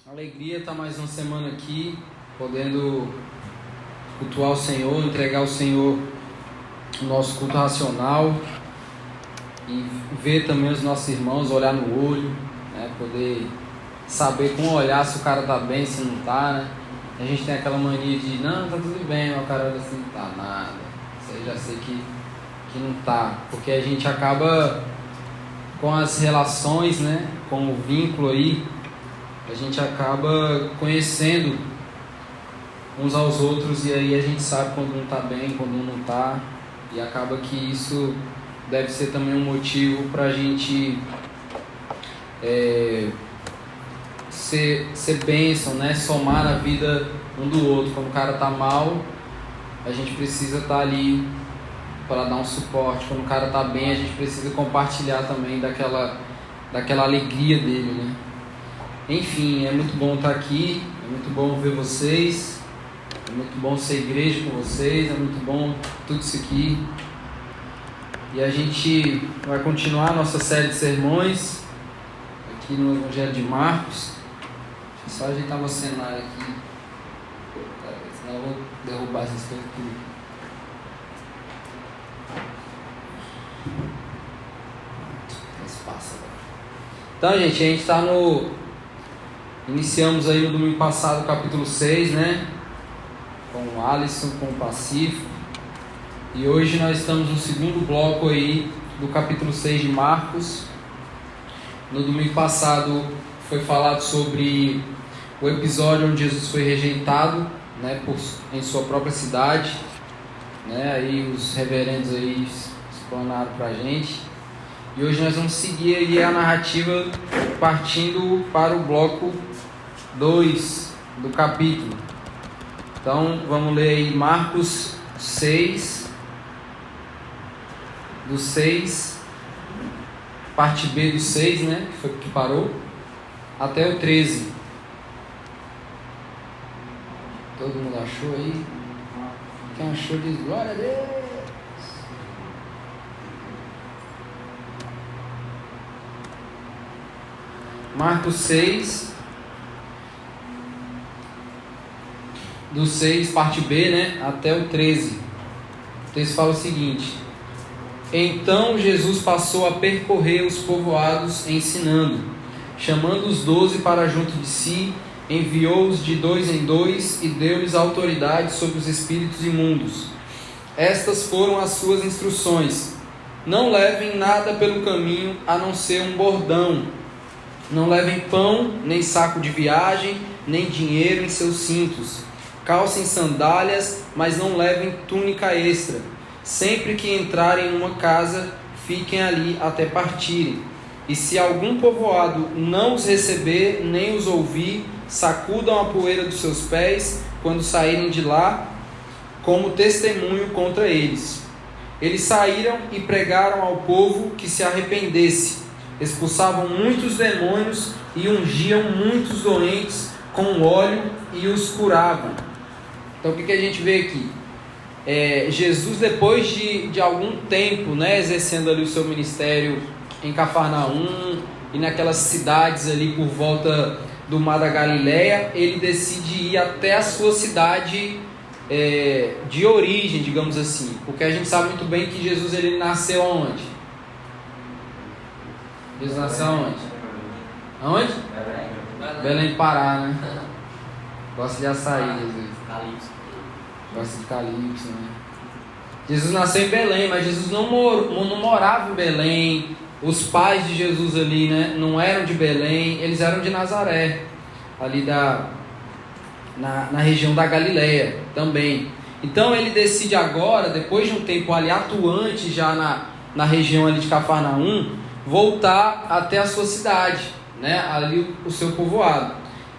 Alegria estar mais uma semana aqui, podendo cultuar o Senhor, entregar ao Senhor o nosso culto racional e ver também os nossos irmãos, olhar no olho, né? Poder saber com o olhar se o cara está bem, se não está, né? A gente tem aquela mania de, não, tá tudo bem, mas o cara olha assim, não tá nada. Isso aí já sei que não tá, porque a gente acaba com as relações, né? Com o vínculo aí, a gente acaba conhecendo uns aos outros e aí a gente sabe quando um está bem, quando um não está, e acaba que isso deve ser também um motivo para a gente ser bênção, né? Somar na vida um do outro. Quando o cara está mal, a gente precisa estar ali para dar um suporte. Quando o cara está bem, a gente precisa compartilhar também daquela alegria dele, né? Enfim, é muito bom estar aqui, é muito bom ver vocês, é muito bom ser igreja com vocês, é muito bom tudo isso aqui. E a gente vai continuar a nossa série de sermões aqui no Evangelho de Marcos. Deixa eu só ajeitar meu cenário aqui, senão eu vou derrubar essas coisas aqui. Tem espaço agora. Então, gente, a gente está Iniciamos aí no domingo passado o capítulo 6, né? Com o Alisson, com o Pacífico. E hoje nós estamos no segundo bloco aí do capítulo 6 de Marcos. No domingo passado foi falado sobre o episódio onde Jesus foi rejeitado, né, em sua própria cidade, né? Aí os reverendos aí explanaram pra gente. E hoje nós vamos seguir aí a narrativa partindo para o bloco 2 do capítulo. Então vamos ler aí Marcos 6, do 6, parte B do 6, né, que foi que parou, até o 13. Todo mundo achou aí? Quem achou diz glória a Deus. Marcos 6, do 6, parte B, né, até o 13. O texto fala o seguinte: Então Jesus passou a percorrer os povoados ensinando, chamando os 12 para junto de si, enviou-os de 2 em 2 e deu-lhes autoridade sobre os espíritos imundos. Estas foram as suas instruções: não levem nada pelo caminho a não ser um bordão. Não levem pão, nem saco de viagem, nem dinheiro em seus cintos. Calcem sandálias, mas não levem túnica extra. Sempre que entrarem em uma casa, fiquem ali até partirem. E se algum povoado não os receber, nem os ouvir, sacudam a poeira dos seus pés quando saírem de lá, como testemunho contra eles. Eles saíram e pregaram ao povo que se arrependesse. Expulsavam muitos demônios e ungiam muitos doentes com óleo e os curavam. Então o que a gente vê aqui? Jesus, depois de algum tempo, né, exercendo ali o seu ministério em Cafarnaum e naquelas cidades ali por volta do Mar da Galileia, ele decide ir até a sua cidade de origem, digamos assim, porque a gente sabe muito bem que Jesus ele nasceu aonde? Jesus nasceu aonde? Aonde? Belém do Pará, né? Gosta de açaí, Jesus. Gosta de calypso, né? Jesus nasceu em Belém, mas Jesus não morava em Belém. Os pais de Jesus ali, né, não eram de Belém, eles eram de Nazaré, ali na região da Galileia também. Então ele decide agora, depois de um tempo ali atuante já na região ali de Cafarnaum, voltar até a sua cidade, né, ali o seu povoado,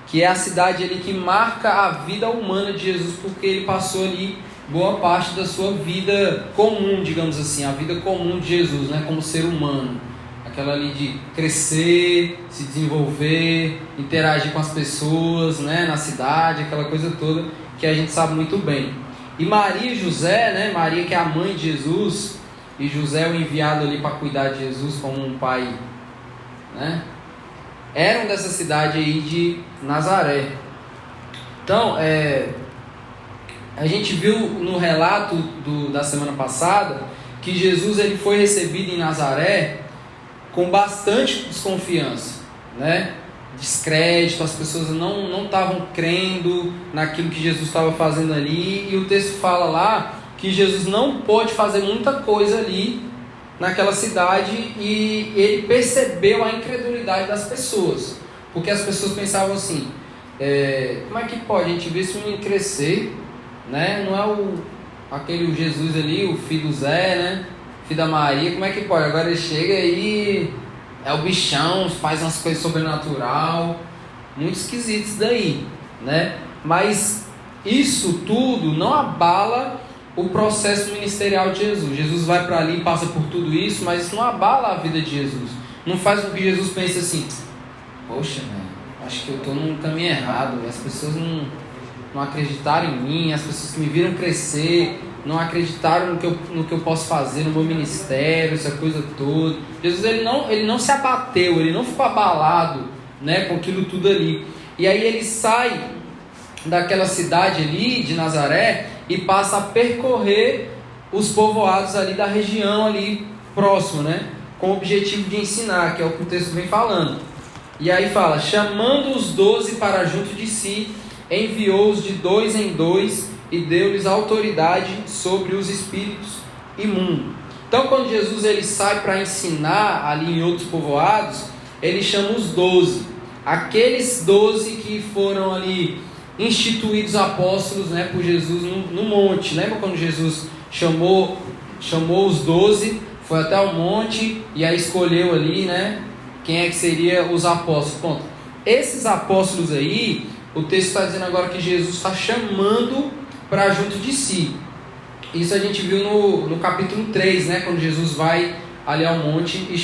que é a cidade ali que marca a vida humana de Jesus, porque ele passou ali boa parte da sua vida comum, digamos assim, a vida comum de Jesus, né, como ser humano, aquela ali de crescer, se desenvolver, interagir com as pessoas, né, na cidade, aquela coisa toda que a gente sabe muito bem. E Maria e José, né, Maria que é a mãe de Jesus, e José é o enviado ali para cuidar de Jesus como um pai, né? eram dessa cidade aí de Nazaré. Então, a gente viu no relato da semana passada que Jesus ele foi recebido em Nazaré com bastante desconfiança, né? Descrédito, as pessoas não estavam crendo naquilo que Jesus estava fazendo ali, e o texto fala lá que Jesus não pôde fazer muita coisa ali naquela cidade, e ele percebeu a incredulidade das pessoas, porque as pessoas pensavam assim, como é que pode a gente ver esse menino crescer, né? Não é aquele Jesus ali, o filho do Zé, né? Filho da Maria, como é que pode? Agora ele chega aí, é o bichão, faz umas coisas sobrenatural, muito esquisito isso daí, né? Mas isso tudo não abala o processo ministerial de Jesus. Jesus vai para ali, passa por tudo isso, mas isso não abala a vida de Jesus. Não faz com que Jesus pense assim, poxa, acho que eu estou num caminho errado, as pessoas não acreditaram em mim, as pessoas que me viram crescer não acreditaram no que eu posso fazer no meu ministério, essa coisa toda. Jesus ele não se abateu, ele não ficou abalado, né, com aquilo tudo ali. E aí ele sai daquela cidade ali de Nazaré e passa a percorrer os povoados ali da região ali próximo, né, com o objetivo de ensinar, que é o que o texto vem falando. E aí fala, chamando os 12 para junto de si, enviou-os de 2 em 2 e deu-lhes autoridade sobre os espíritos imundos. Então, quando Jesus ele sai para ensinar ali em outros povoados, ele chama os 12, aqueles 12 que foram ali instituídos apóstolos, né, por Jesus no monte. Lembra quando Jesus chamou os 12, foi até o monte e aí escolheu ali, né, quem é que seria os apóstolos? Pronto. Esses apóstolos aí, o texto está dizendo agora que Jesus está chamando para junto de si. Isso a gente viu no capítulo 3, né, quando Jesus vai ali ao monte e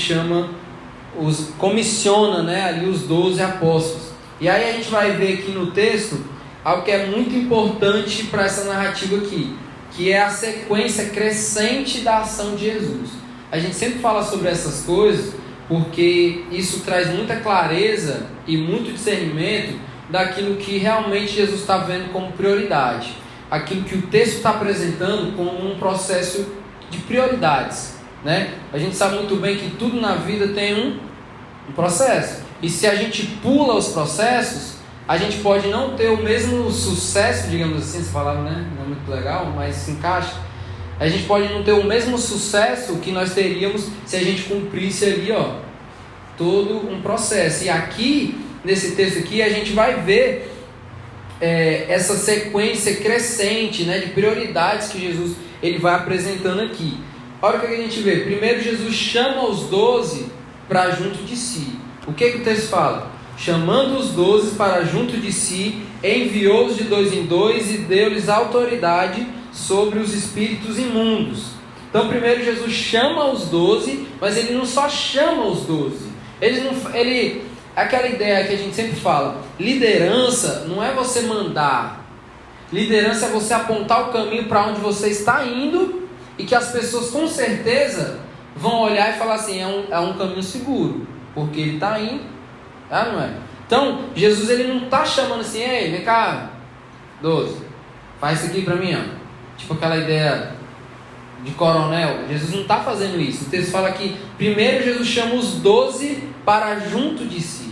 comissiona, né, ali os 12 apóstolos. E aí a gente vai ver aqui no texto algo que é muito importante para essa narrativa aqui, que é a sequência crescente da ação de Jesus. A gente sempre fala sobre essas coisas porque isso traz muita clareza e muito discernimento daquilo que realmente Jesus está vendo como prioridade, aquilo que o texto está apresentando como um processo de prioridades, né? A gente sabe muito bem que tudo na vida tem um processo, e se a gente pula os processos, a gente pode não ter o mesmo sucesso, digamos assim, essa palavra, né, não é muito legal, mas se encaixa. A gente pode não ter o mesmo sucesso que nós teríamos se a gente cumprisse ali, todo um processo. E aqui, nesse texto aqui, a gente vai ver essa sequência crescente, né, de prioridades que Jesus ele vai apresentando aqui. Olha o que a gente vê. Primeiro, Jesus chama os 12 para junto de si. O que o texto fala? Chamando os 12 para junto de si, enviou-os de 2 em 2 e deu-lhes autoridade sobre os espíritos imundos. Então, primeiro Jesus chama os 12, mas ele não só chama os 12. Aquela ideia que a gente sempre fala, liderança não é você mandar, liderança é você apontar o caminho para onde você está indo e que as pessoas com certeza vão olhar e falar assim, é um caminho seguro, porque ele está indo, não é? Então, Jesus ele não está chamando assim, ei, vem cá, 12, faz isso aqui para mim, tipo aquela ideia de coronel. Jesus não está fazendo isso. O texto fala que primeiro Jesus chama os 12 para junto de si.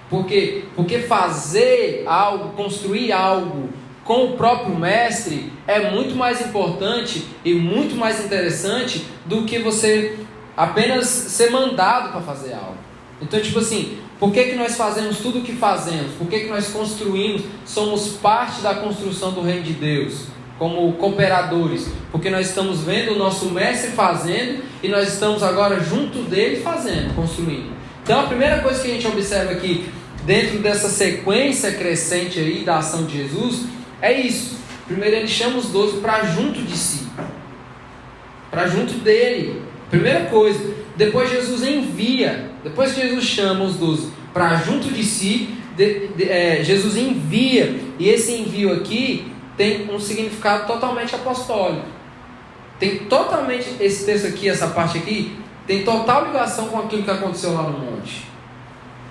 Por quê? Porque fazer algo, construir algo com o próprio mestre é muito mais importante e muito mais interessante do que você apenas ser mandado para fazer algo. Então, tipo assim, por que nós fazemos tudo o que fazemos? Por que nós construímos? Somos parte da construção do reino de Deus, como cooperadores, porque nós estamos vendo o nosso mestre fazendo e nós estamos agora junto dele fazendo, construindo. Então a primeira coisa que a gente observa aqui dentro dessa sequência crescente aí da ação de Jesus é isso. Primeiro ele chama os 12 para junto de si, para junto dele, primeira coisa. Depois Jesus envia, depois que Jesus chama os 12 para junto de si, Jesus envia, e esse envio aqui tem um significado totalmente apostólico. Tem totalmente, esse texto aqui, essa parte aqui, tem total ligação com aquilo que aconteceu lá no monte.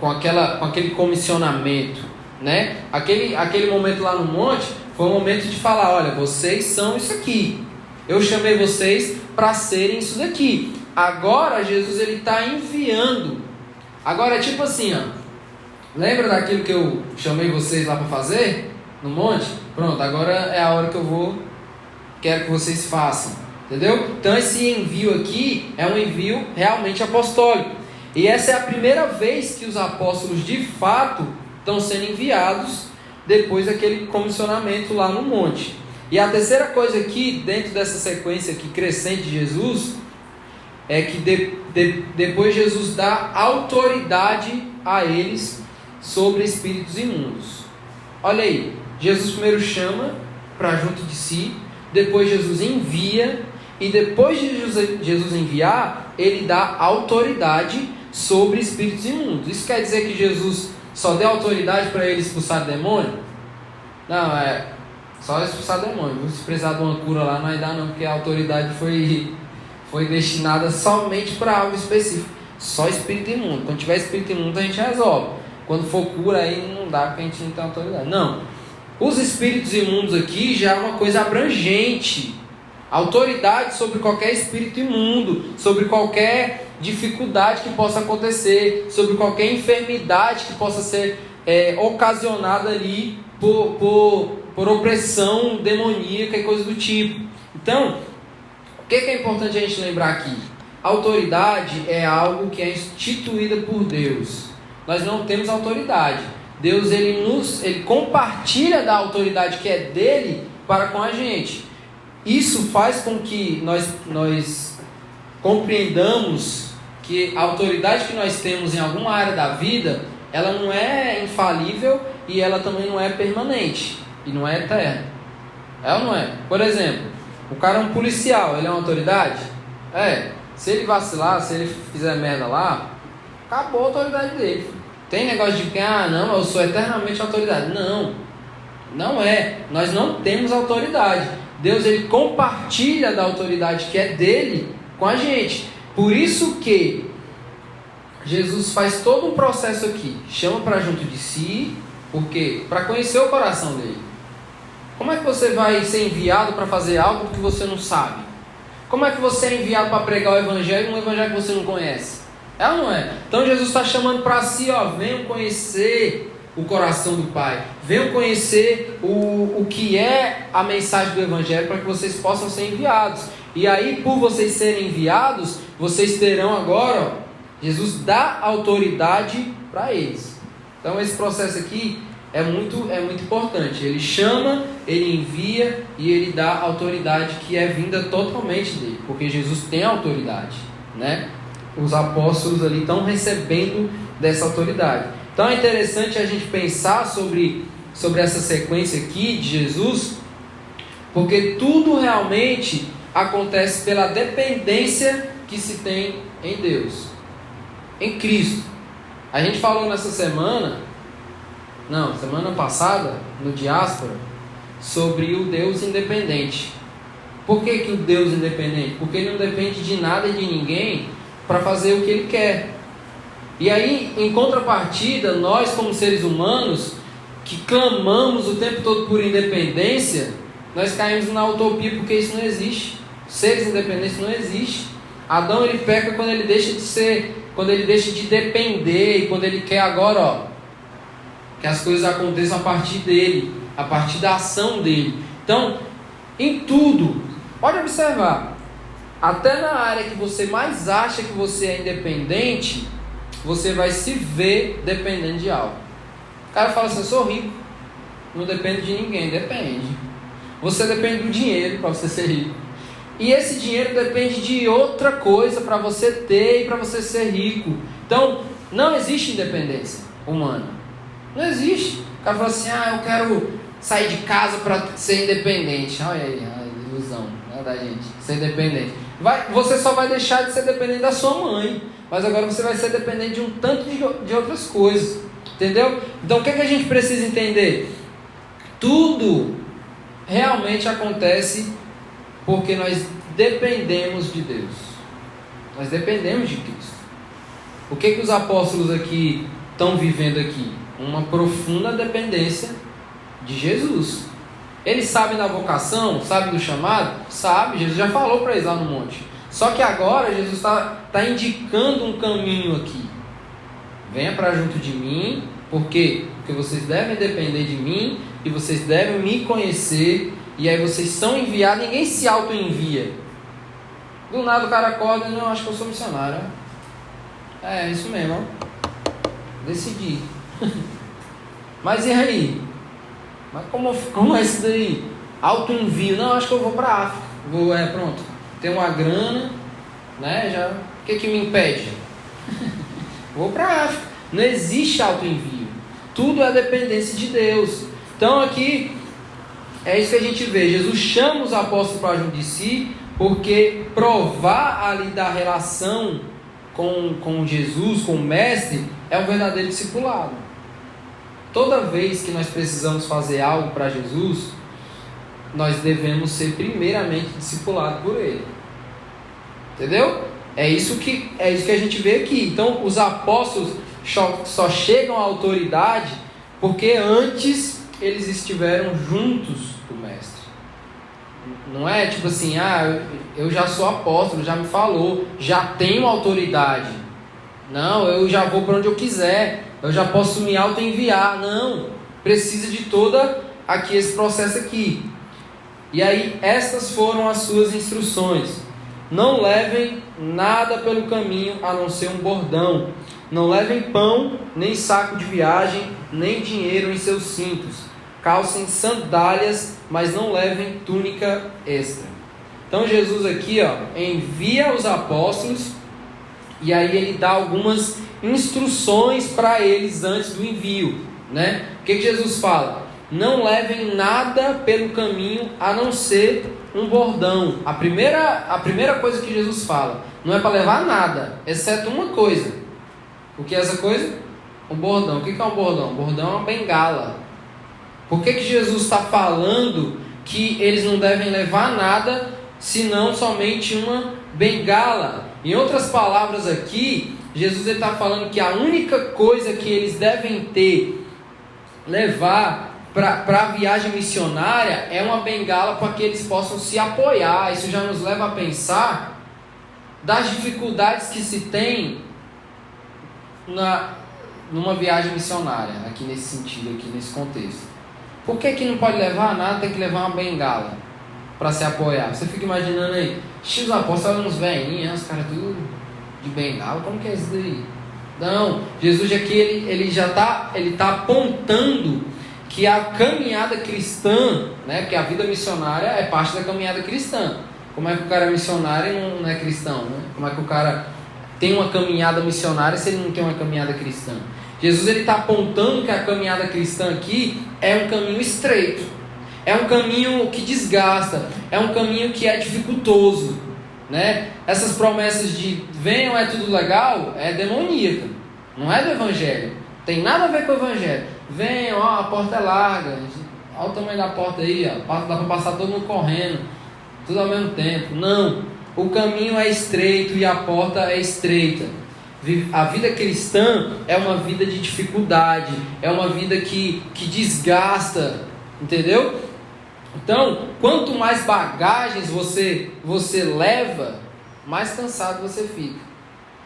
com aquele comissionamento, né? Aquele momento lá no monte foi um momento de falar, olha, vocês são isso aqui. Eu chamei vocês para serem isso daqui. Agora Jesus ele está enviando. Agora é tipo assim, ó. Lembra daquilo que eu chamei vocês lá para fazer no monte? Pronto, agora é a hora que quero que vocês façam. Entendeu? Então esse envio aqui é um envio realmente apostólico. E essa é a primeira vez que os apóstolos de fato estão sendo enviados depois daquele comissionamento lá no monte. E a terceira coisa aqui, dentro dessa sequência aqui crescente de Jesus, é que depois Jesus dá autoridade a eles sobre espíritos imundos. Olha aí, Jesus primeiro chama para junto de si, depois Jesus envia, e depois de Jesus enviar, ele dá autoridade sobre espíritos imundos. Isso quer dizer que Jesus só deu autoridade para ele expulsar demônio? Não, é só expulsar demônio. Se precisar de uma cura lá, não vai dar não, porque a autoridade foi destinada somente para algo específico. Só espírito imundo. Quando tiver espírito imundo, a gente resolve. Quando for cura, aí não dá, porque a gente não tem autoridade. Não. Os espíritos imundos aqui já é uma coisa abrangente. Autoridade sobre qualquer espírito imundo, sobre qualquer dificuldade que possa acontecer, sobre qualquer enfermidade que possa ser ocasionada ali por opressão demoníaca e coisa do tipo. Então, o que é importante a gente lembrar aqui? Autoridade é algo que é instituída por Deus. Nós não temos autoridade. Deus ele compartilha da autoridade que é dele para com a gente. Isso faz com que nós compreendamos que a autoridade que nós temos em alguma área da vida, ela não é infalível e ela também não é permanente e não é eterna. É ou não é? Por exemplo, o cara é um policial, ele é uma autoridade? Se ele vacilar, se ele fizer merda lá, acabou a autoridade dele. Tem negócio de que, não, eu sou eternamente autoridade. Não é. Nós não temos autoridade. Deus ele compartilha da autoridade que é dele com a gente. Por isso que Jesus faz todo um processo aqui. Chama para junto de si. Por quê? Para conhecer o coração dele. Como é que você vai ser enviado para fazer algo que você não sabe? Como é que você é enviado para pregar o evangelho, um evangelho que você não conhece? É ou não é? Então Jesus está chamando para si, venham conhecer o coração do Pai. Venham conhecer o que é a mensagem do evangelho para que vocês possam ser enviados. E aí, por vocês serem enviados, vocês terão agora, Jesus dá autoridade para eles. Então esse processo aqui é muito importante. Ele chama, ele envia e ele dá autoridade que é vinda totalmente dele, porque Jesus tem autoridade, né? Os apóstolos ali estão recebendo dessa autoridade. Então é interessante a gente pensar sobre essa sequência aqui de Jesus, porque tudo realmente acontece pela dependência que se tem em Deus, em Cristo. A gente falou semana passada, no Diáspora, sobre o Deus independente. Por que o Deus independente? Porque ele não depende de nada e de ninguém para fazer o que ele quer. E aí, em contrapartida, nós como seres humanos, que clamamos o tempo todo por independência, nós caímos na utopia, porque isso não existe. Seres independentes não existe. Adão ele peca quando ele deixa de ser, quando ele deixa de depender, e quando ele quer agora, que as coisas aconteçam a partir dele, a partir da ação dele. Então, em tudo, pode observar, até na área que você mais acha que você é independente, você vai se ver dependendo de algo. O cara fala assim, eu sou rico, não dependo de ninguém. Depende. Você depende do dinheiro para você ser rico. E esse dinheiro depende de outra coisa para você ter e para você ser rico. Então, não existe independência humana. Não existe. O cara fala assim, eu quero sair de casa para ser independente. Olha aí, a ilusão, né, da gente, ser independente. Você só vai deixar de ser dependente da sua mãe, mas agora você vai ser dependente de um tanto de outras coisas. Entendeu? Então o que a gente precisa entender? Tudo realmente acontece porque nós dependemos de Deus. Nós dependemos de Cristo. O que os apóstolos aqui estão vivendo aqui? Uma profunda dependência de Jesus. Eles sabem da vocação, sabem do chamado? Sabe, Jesus já falou para eles lá no monte. Só que agora Jesus está indicando um caminho aqui. Venha para junto de mim. Por quê? Porque vocês devem depender de mim e vocês devem me conhecer. E aí vocês são enviados, ninguém se auto-envia. Do nada o cara acorda e não, acho que eu sou missionário. É isso mesmo, ó. Decidi. Mas e aí? Mas como é isso daí? Auto-envio. Não, acho que eu vou para a África. Pronto. Tem uma grana, né? Já, o que me impede? Vou para a África. Não existe auto-envio. Tudo é dependência de Deus. Então aqui é isso que a gente vê. Jesus chama os apóstolos para junto de si, porque provar ali da relação com Jesus, com o Mestre, é um verdadeiro discipulado. Toda vez que nós precisamos fazer algo para Jesus, nós devemos ser primeiramente discipulados por Ele. Entendeu? É isso que a gente vê aqui. Então, os apóstolos só chegam à autoridade porque antes eles estiveram juntos com o Mestre. Não é tipo assim, eu já sou apóstolo, já me falou, já tenho autoridade. Não, eu já vou para onde eu quiser, eu já posso me auto-enviar. Não, precisa de toda esse processo aqui. E aí, estas foram as suas instruções. Não levem nada pelo caminho a não ser um bordão. Não levem pão, nem saco de viagem, nem dinheiro em seus cintos. Calcem sandálias, mas não levem túnica extra. Então Jesus aqui envia os apóstolos e aí ele dá algumas instruções para eles antes do envio, né? O que Jesus fala? Não levem nada pelo caminho a não ser um bordão. A primeira coisa que Jesus fala, não é para levar nada, exceto uma coisa. O que é essa coisa? Um bordão. O que é um bordão? Um bordão é uma bengala. Por que Jesus está falando que eles não devem levar nada, senão somente uma bengala? Em outras palavras aqui, Jesus está falando que a única coisa que eles devem levar para a viagem missionária é uma bengala para que eles possam se apoiar. Isso já nos leva a pensar das dificuldades que se tem numa viagem missionária, aqui nesse sentido, aqui nesse contexto. Por que não pode levar nada, tem que levar uma bengala para se apoiar? Você fica imaginando aí, os apóstolos, uns velhinhos, os caras tudo de bengala, como que é isso daí? Não, Jesus aqui ele já está apontando que a caminhada cristã, né, porque a vida missionária é parte da caminhada cristã. Como é que o cara é missionário e não é cristão? Né? Como é que o cara tem uma caminhada missionária se ele não tem uma caminhada cristã? Jesus está apontando que a caminhada cristã aqui é um caminho estreito, é um caminho que desgasta, é um caminho que é dificultoso, né? Essas promessas de venham, é tudo legal, é demoníaca, não é do Evangelho, tem nada a ver com o Evangelho. Venham, a porta é larga, olha o tamanho da porta aí, dá para passar todo mundo correndo, tudo ao mesmo tempo. Não, o caminho é estreito e a porta é estreita. A vida cristã é uma vida de dificuldade, é uma vida que desgasta, entendeu? Então, quanto mais bagagens você leva, mais cansado você fica.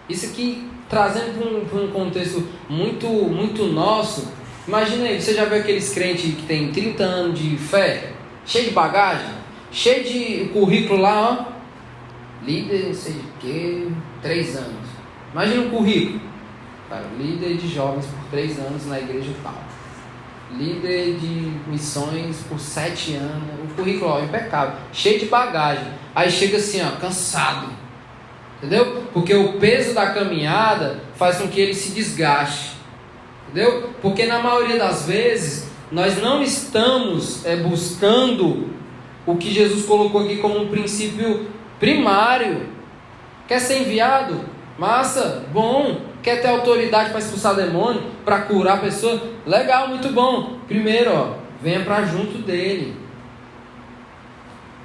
Isso aqui, trazendo para um contexto muito, muito nosso, imagina aí, você já viu aqueles crentes que tem 30 anos de fé, cheio de bagagem, cheio de currículo lá, líder não sei de quê, 3 anos. Imagina um currículo, cara, líder de jovens por 3 anos na igreja tal, líder de missões por 7 anos, o currículo impecável, cheio de bagagem. Aí chega assim, cansado, entendeu? Porque o peso da caminhada faz com que ele se desgaste, entendeu? Porque na maioria das vezes nós não estamos buscando o que Jesus colocou aqui como um princípio primário. Quer ser enviado? Massa, bom. Quer ter autoridade para expulsar demônio, para curar a pessoa? Legal, muito bom. Primeiro, venha para junto dele.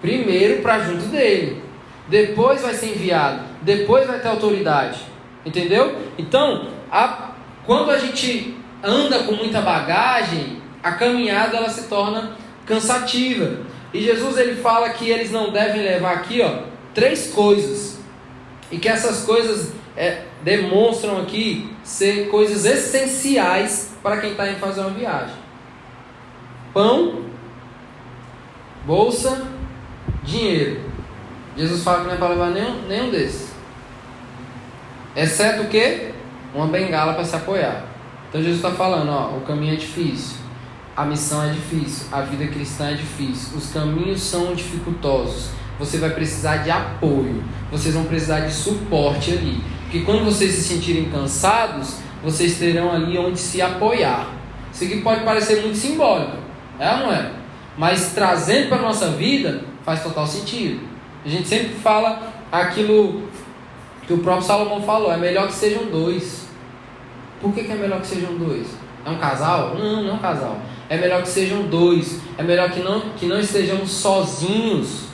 Primeiro para junto dele. Depois vai ser enviado. Depois vai ter autoridade. Entendeu? Então, quando a gente anda com muita bagagem, a caminhada ela se torna cansativa. E Jesus ele fala que eles não devem levar aqui 3 coisas. E que essas coisas demonstram aqui ser coisas essenciais para quem está indo fazer uma viagem: pão, bolsa, dinheiro. Jesus fala que não é para levar nenhum desses, exceto o quê? Uma bengala para se apoiar. Então Jesus está falando, o caminho é difícil, a missão é difícil, a vida cristã é difícil, os caminhos são dificultosos, você vai precisar de apoio, vocês vão precisar de suporte ali, porque quando vocês se sentirem cansados, vocês terão ali onde se apoiar. Isso aqui pode parecer muito simbólico, ou não é? Mas trazendo para a nossa vida, faz total sentido. A gente sempre fala aquilo que o próprio Salomão falou: é melhor que sejam 2. Por que é melhor que sejam 2? É um casal? Não é um casal. É melhor que sejam 2. É melhor que não estejamos sozinhos.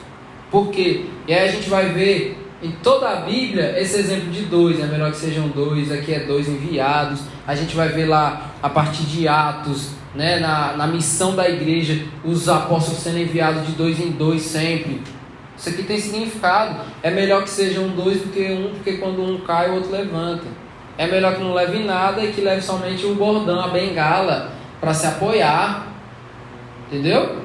Por quê? E aí a gente vai ver em toda a Bíblia esse exemplo de 2. É melhor que sejam 2. Aqui é 2 enviados. A gente vai ver lá a partir de Atos, né, na missão da igreja, os apóstolos sendo enviados de 2 em 2 sempre. Isso aqui tem significado. É melhor que sejam 2 do que 1, porque quando um cai o outro levanta. É melhor que não leve nada e que leve somente o bordão, a bengala, para se apoiar. Entendeu?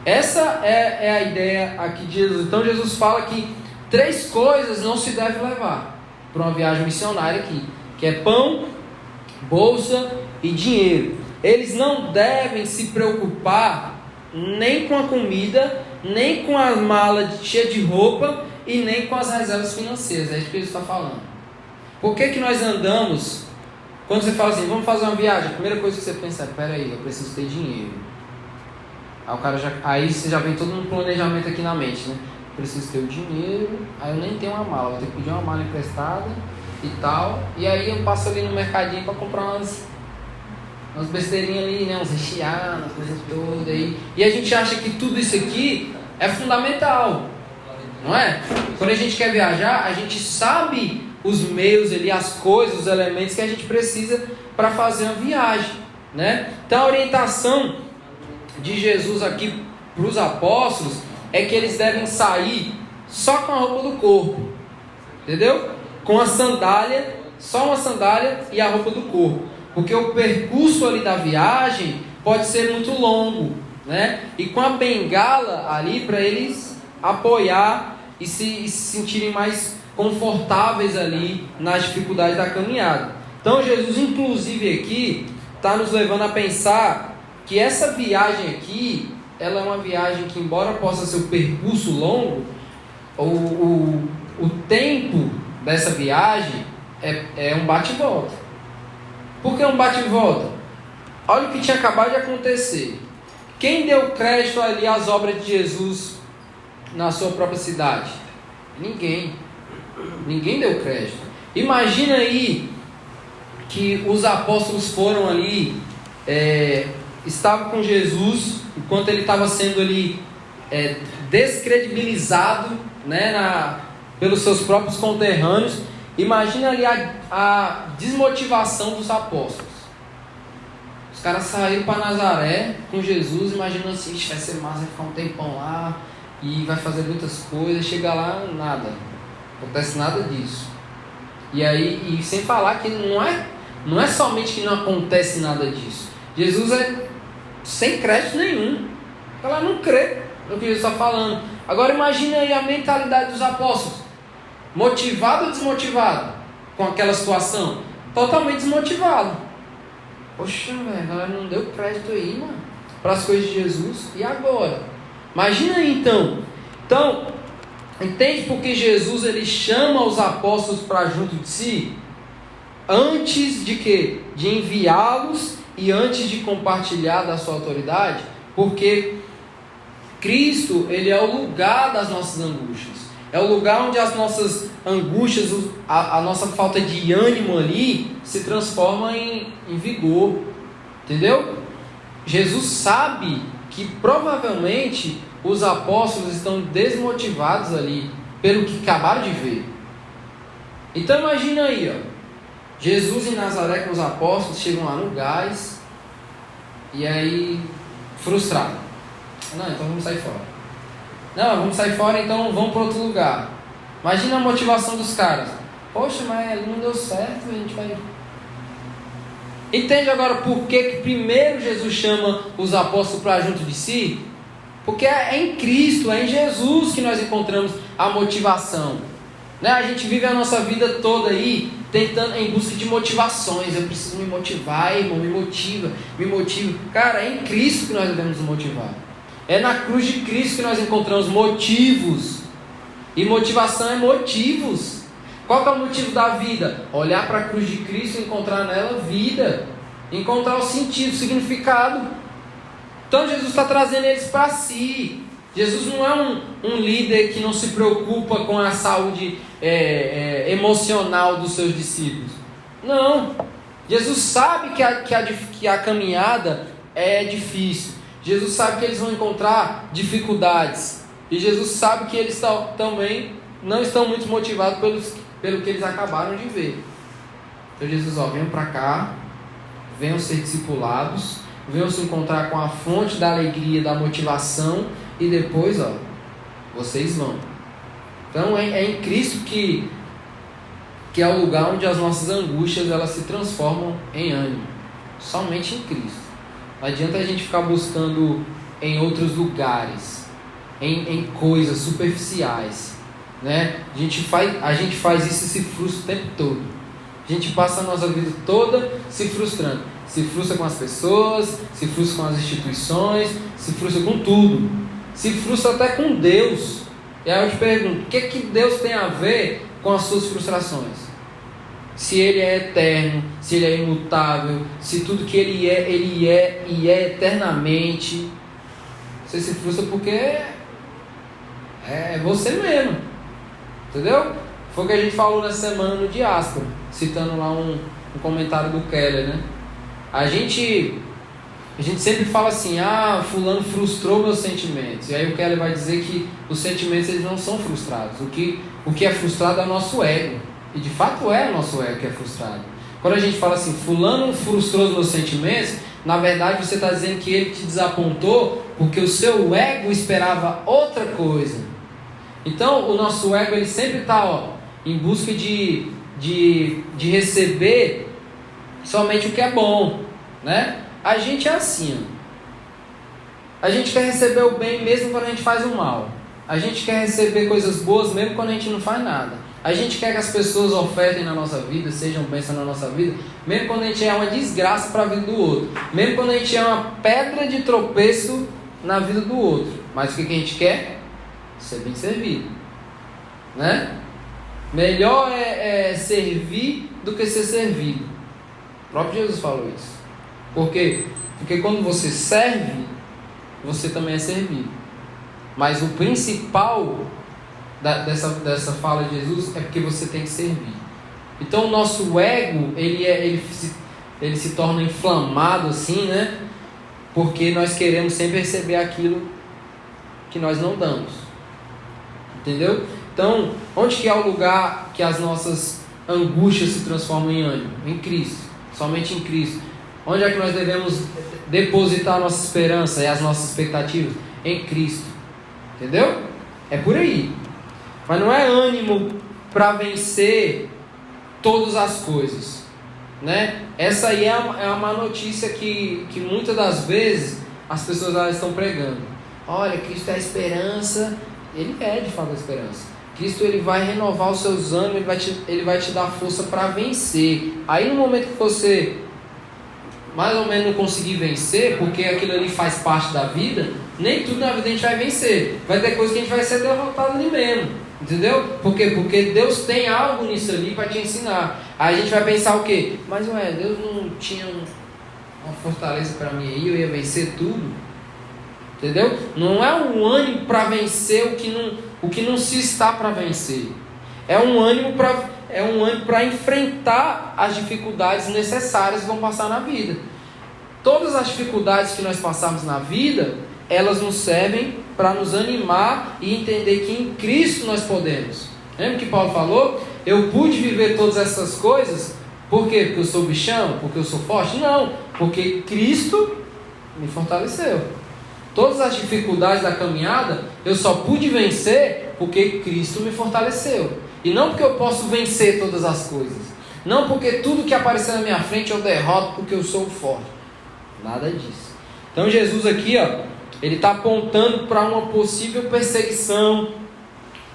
Essa é a ideia aqui de Jesus. Então Jesus fala que 3 coisas não se deve levar para uma viagem missionária aqui, que é pão, bolsa e dinheiro. Eles não devem se preocupar nem com a comida, nem com a mala cheia de roupa e nem com as reservas financeiras. É isso que ele está falando. Por que nós andamos? Quando você fala assim, vamos fazer uma viagem, a primeira coisa que você pensa é: peraí, eu preciso ter dinheiro. Aí você já vem todo um planejamento aqui na mente, né? Preciso ter o dinheiro, aí eu nem tenho uma mala, vou ter que pedir uma mala emprestada e tal. E aí eu passo ali no mercadinho para comprar umas besteirinhas ali, né? Uns recheados, umas coisas todas aí. E a gente acha que tudo isso aqui é fundamental, não é? Quando a gente quer viajar, a gente sabe os meios ali, as coisas, os elementos que a gente precisa para fazer uma viagem, né? Então a orientação de Jesus aqui para os apóstolos é que eles devem sair só com a roupa do corpo, entendeu? Com a sandália, só uma sandália e a roupa do corpo, porque o percurso ali da viagem pode ser muito longo, né? E com a bengala ali para eles apoiar e se sentirem mais confortáveis ali nas dificuldades da caminhada. Então Jesus, inclusive aqui, está nos levando a pensar que essa viagem aqui, ela é uma viagem que, embora possa ser um percurso longo, o tempo dessa viagem é um bate e volta. Por que um bate e volta? Olha o que tinha acabado de acontecer. Quem deu crédito ali às obras de Jesus na sua própria cidade? Ninguém deu crédito. Imagina aí que os apóstolos foram ali, estavam com Jesus enquanto ele estava sendo ali descredibilizado, né, pelos seus próprios conterrâneos. Imagina ali a desmotivação dos apóstolos. Os caras saíram para Nazaré com Jesus, imaginando assim: vai ser massa, vai ficar um tempão lá e vai fazer muitas coisas. Chega lá, nada, não acontece nada disso. E aí, e sem falar que não é somente que não acontece nada disso. Jesus é sem crédito nenhum. Ela não crê no que Jesus está falando. Agora imagine aí a mentalidade dos apóstolos: motivado ou desmotivado com aquela situação? Totalmente desmotivado. Poxa, velho, a galera não deu crédito aí, mano, para as coisas de Jesus. E agora? Imagina aí então. Então, entende por que Jesus ele chama os apóstolos para junto de si? Antes de quê? De enviá-los e antes de compartilhar da sua autoridade. Porque Cristo, ele é o lugar das nossas angústias. É o lugar onde as nossas angústias, a nossa falta de ânimo ali, se transforma em vigor. Entendeu? Jesus sabe que provavelmente os apóstolos estão desmotivados ali, pelo que acabaram de ver. Então imagina aí, Jesus em Nazaré com os apóstolos chegam lá no gás, e aí, frustrado. Não, então vamos sair fora. Não, vamos sair fora, então vamos para outro lugar. Imagina a motivação dos caras. Poxa, mas ali não deu certo, a gente vai... Entende agora por que primeiro Jesus chama os apóstolos para junto de si? Porque é em Cristo, é em Jesus que nós encontramos a motivação. Né? A gente vive a nossa vida toda aí tentando, em busca de motivações. Eu preciso me motivar, irmão, me motiva. Cara, é em Cristo que nós devemos nos motivar. É na cruz de Cristo que nós encontramos motivos. E motivação é motivos. Qual que é o motivo da vida? Olhar para a cruz de Cristo e encontrar nela vida. Encontrar o sentido, o significado. Então Jesus está trazendo eles para si. Jesus não é um líder que não se preocupa com a saúde emocional dos seus discípulos. Não. Jesus sabe que a caminhada é difícil. Jesus sabe que eles vão encontrar dificuldades. E Jesus sabe que eles também não estão muito motivados pelo que eles acabaram de ver. Então Jesus, venham para cá, venham ser discipulados, venham se encontrar com a fonte da alegria, da motivação, e depois, vocês vão. Então é em Cristo que é o lugar onde as nossas angústias elas se transformam em ânimo. Somente em Cristo. Não adianta a gente ficar buscando em outros lugares, em coisas superficiais, né? A gente faz isso e se frustra o tempo todo. A gente passa a nossa vida toda se frustrando. Se frustra com as pessoas, se frustra com as instituições, se frustra com tudo. Se frustra até com Deus. E aí eu te pergunto, o que Deus tem a ver com as suas frustrações? Se Ele é eterno, se Ele é imutável, se tudo que Ele é e é eternamente. Você se frustra porque é você mesmo. Entendeu? Foi o que a gente falou nessa semana no Diáspora, citando lá um comentário do Keller, né? A gente sempre fala assim, fulano frustrou meus sentimentos. E aí o Keller vai dizer que os sentimentos eles não são frustrados. O que é frustrado é o nosso ego. E de fato é o nosso ego que é frustrado. Quando a gente fala assim, fulano frustrou os meus sentimentos, na verdade você está dizendo que ele te desapontou porque o seu ego esperava outra coisa. Então o nosso ego ele sempre está em busca de receber somente o que é bom, né? A gente é assim, a gente quer receber o bem mesmo quando a gente faz o mal. A gente quer receber coisas boas mesmo quando a gente não faz nada. A gente quer que as pessoas ofertem na nossa vida, sejam bênçãos na nossa vida, mesmo quando a gente é uma desgraça para a vida do outro, mesmo quando a gente é uma pedra de tropeço na vida do outro. Mas o que a gente quer? Ser bem servido, né? Melhor é servir do que ser servido. O próprio Jesus falou isso. Por quê? Porque quando você serve, você também é servido. Mas o principal dessa fala de Jesus é porque você tem que servir. Então o nosso ego ele se torna inflamado assim, né? Porque nós queremos sempre receber aquilo que nós não damos. Entendeu? Então, onde que é o lugar que as nossas angústias se transformam em ânimo? Em Cristo. Somente em Cristo. Onde é que nós devemos depositar a nossa esperança e as nossas expectativas? Em Cristo. Entendeu? É por aí. Mas não é ânimo para vencer todas as coisas, né? Essa aí é a má notícia que muitas das vezes as pessoas elas estão pregando. Olha, Cristo é a esperança. Ele é de fato a esperança. Cristo ele vai renovar os seus ânimos, ele vai te dar força para vencer. Aí no momento que você mais ou menos não conseguir vencer, porque aquilo ali faz parte da vida, nem tudo na vida a gente vai vencer. Vai ter coisa que a gente vai ser derrotado ali mesmo. Entendeu? Por quê? Porque Deus tem algo nisso ali para te ensinar. Aí a gente vai pensar o quê? Mas Deus não tinha uma fortaleza para mim aí, eu ia vencer tudo. Entendeu? Não é um ânimo para vencer o que não se está para vencer. É um ânimo para enfrentar as dificuldades necessárias que vão passar na vida. Todas as dificuldades que nós passamos na vida, elas nos servem para nos animar e entender que em Cristo nós podemos. Lembra que Paulo falou? Eu pude viver todas essas coisas Por quê? Porque eu sou bichão? Porque eu sou forte? Não, porque Cristo me fortaleceu. Todas as dificuldades da caminhada eu só pude vencer porque Cristo me fortaleceu. E não porque eu posso vencer todas as coisas. Não porque tudo que aparecer na minha frente eu derroto porque eu sou forte. Nada disso. Então Jesus aqui, ele está apontando para uma possível perseguição,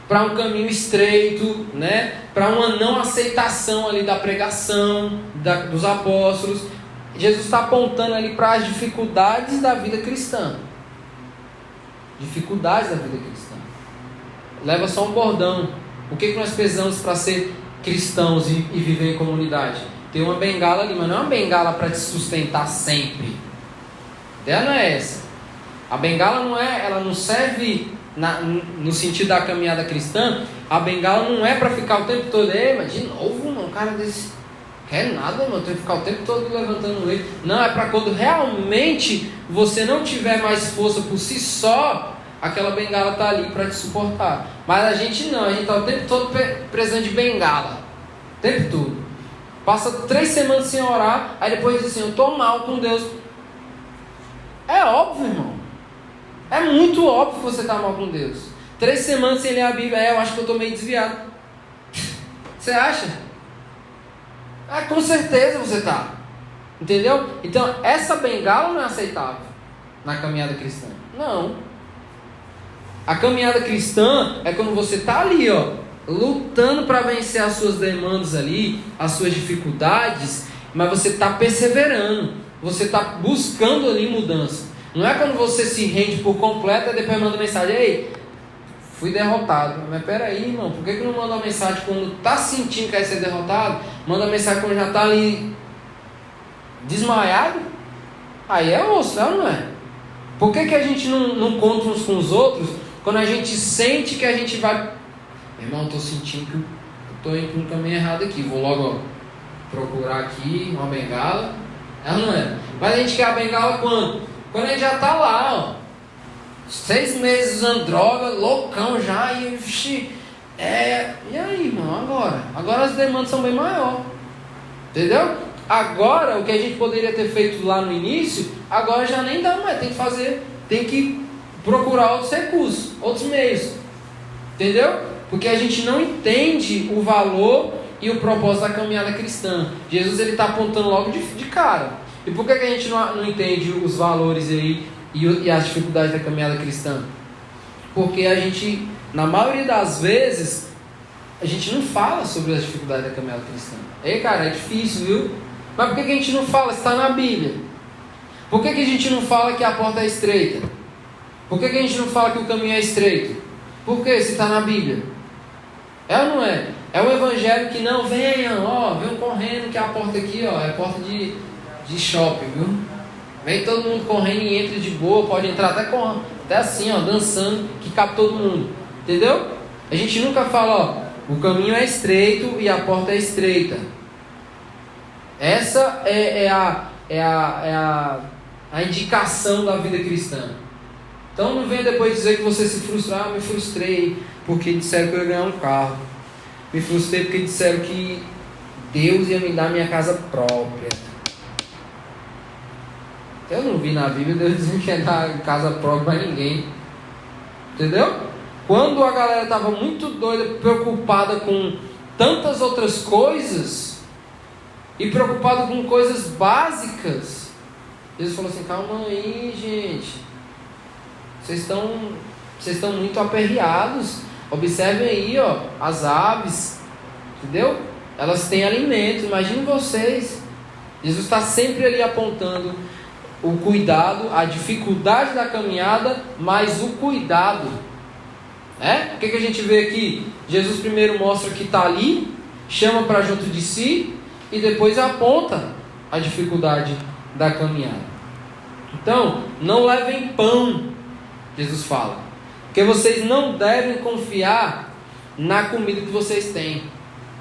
para um caminho estreito, né? Para uma não aceitação ali da pregação dos apóstolos. Jesus está apontando ali para as dificuldades da vida cristã. Dificuldades da vida cristã. Leva só um bordão. O que nós precisamos para ser cristãos e viver em comunidade? Tem uma bengala ali, mas não é uma bengala para te sustentar sempre. A ideia não é essa. A bengala ela não serve no sentido da caminhada cristã. A bengala não é para ficar o tempo todo, mas de novo, um cara desse quer nada, mano, tem que ficar o tempo todo levantando ele. Não, é para quando realmente você não tiver mais força por si só, aquela bengala está ali para te suportar. Mas a gente não, a gente está o tempo todo precisando de bengala. O tempo todo. Passa 3 semanas sem orar, aí depois diz assim, eu estou mal com Deus. É óbvio, irmão. É muito óbvio que você está mal com Deus. 3 semanas sem ler a Bíblia, eu acho que eu estou meio desviado. Você acha? Com certeza você está. Entendeu? Então, essa bengala não é aceitável na caminhada cristã. Não. A caminhada cristã é quando você está ali, lutando para vencer as suas demandas ali, as suas dificuldades, mas você está perseverando, você está buscando ali mudança. Não é quando você se rende por completo e depois manda mensagem, ei, fui derrotado. Mas peraí, irmão, por que não manda uma mensagem quando está sentindo que vai ser derrotado? Manda mensagem quando já está ali desmaiado? Aí é osso, não é? Por que a gente não conta uns com os outros quando a gente sente que a gente vai... Irmão, estou sentindo que eu estou indo para um caminho errado aqui. Vou logo procurar aqui uma bengala. Não é? Mas a gente quer a bengala quando? Quando a gente já está lá, 6 meses usando droga, loucão já, e aí, irmão, agora as demandas são bem maiores, entendeu? Agora, o que a gente poderia ter feito lá no início, agora já nem dá mais, tem que procurar outros recursos, outros meios, entendeu? Porque a gente não entende o valor e o propósito da caminhada cristã. Jesus, ele está apontando logo de cara. E por que a gente não entende os valores aí e as dificuldades da caminhada cristã? Porque a gente, na maioria das vezes, a gente não fala sobre as dificuldades da caminhada cristã. Ei, cara, é difícil, viu? Mas por que a gente não fala? Está na Bíblia. Por que a gente não fala que a porta é estreita? Por que a gente não fala que o caminho é estreito? Por que? Se está na Bíblia. É ou não é? É um evangelho que não, venham correndo que a porta aqui, é a porta de shopping, viu? Vem todo mundo correndo e entra de boa, pode entrar até assim, dançando, que cabe todo mundo, entendeu? A gente nunca fala, o caminho é estreito e a porta é estreita. Essa é a indicação da vida cristã. Então não venha depois dizer que você se frustra, me frustrei porque disseram que eu ia ganhar um carro, me frustrei porque disseram que Deus ia me dar minha casa própria. Eu não vi na Bíblia Deus dizendo que ia dar casa própria para ninguém. Entendeu? Quando a galera estava muito doida, preocupada com tantas outras coisas e preocupada com coisas básicas, Jesus falou assim, calma aí, gente. Vocês estão muito aperreados. Observem aí, as aves. Entendeu? Elas têm alimento. Imaginem vocês. Jesus está sempre ali apontando o cuidado, a dificuldade da caminhada, mas o cuidado. O que a gente vê aqui? Jesus primeiro mostra que está ali, chama para junto de si e depois aponta a dificuldade da caminhada. Então, não levem pão, Jesus fala, porque vocês não devem confiar na comida que vocês têm.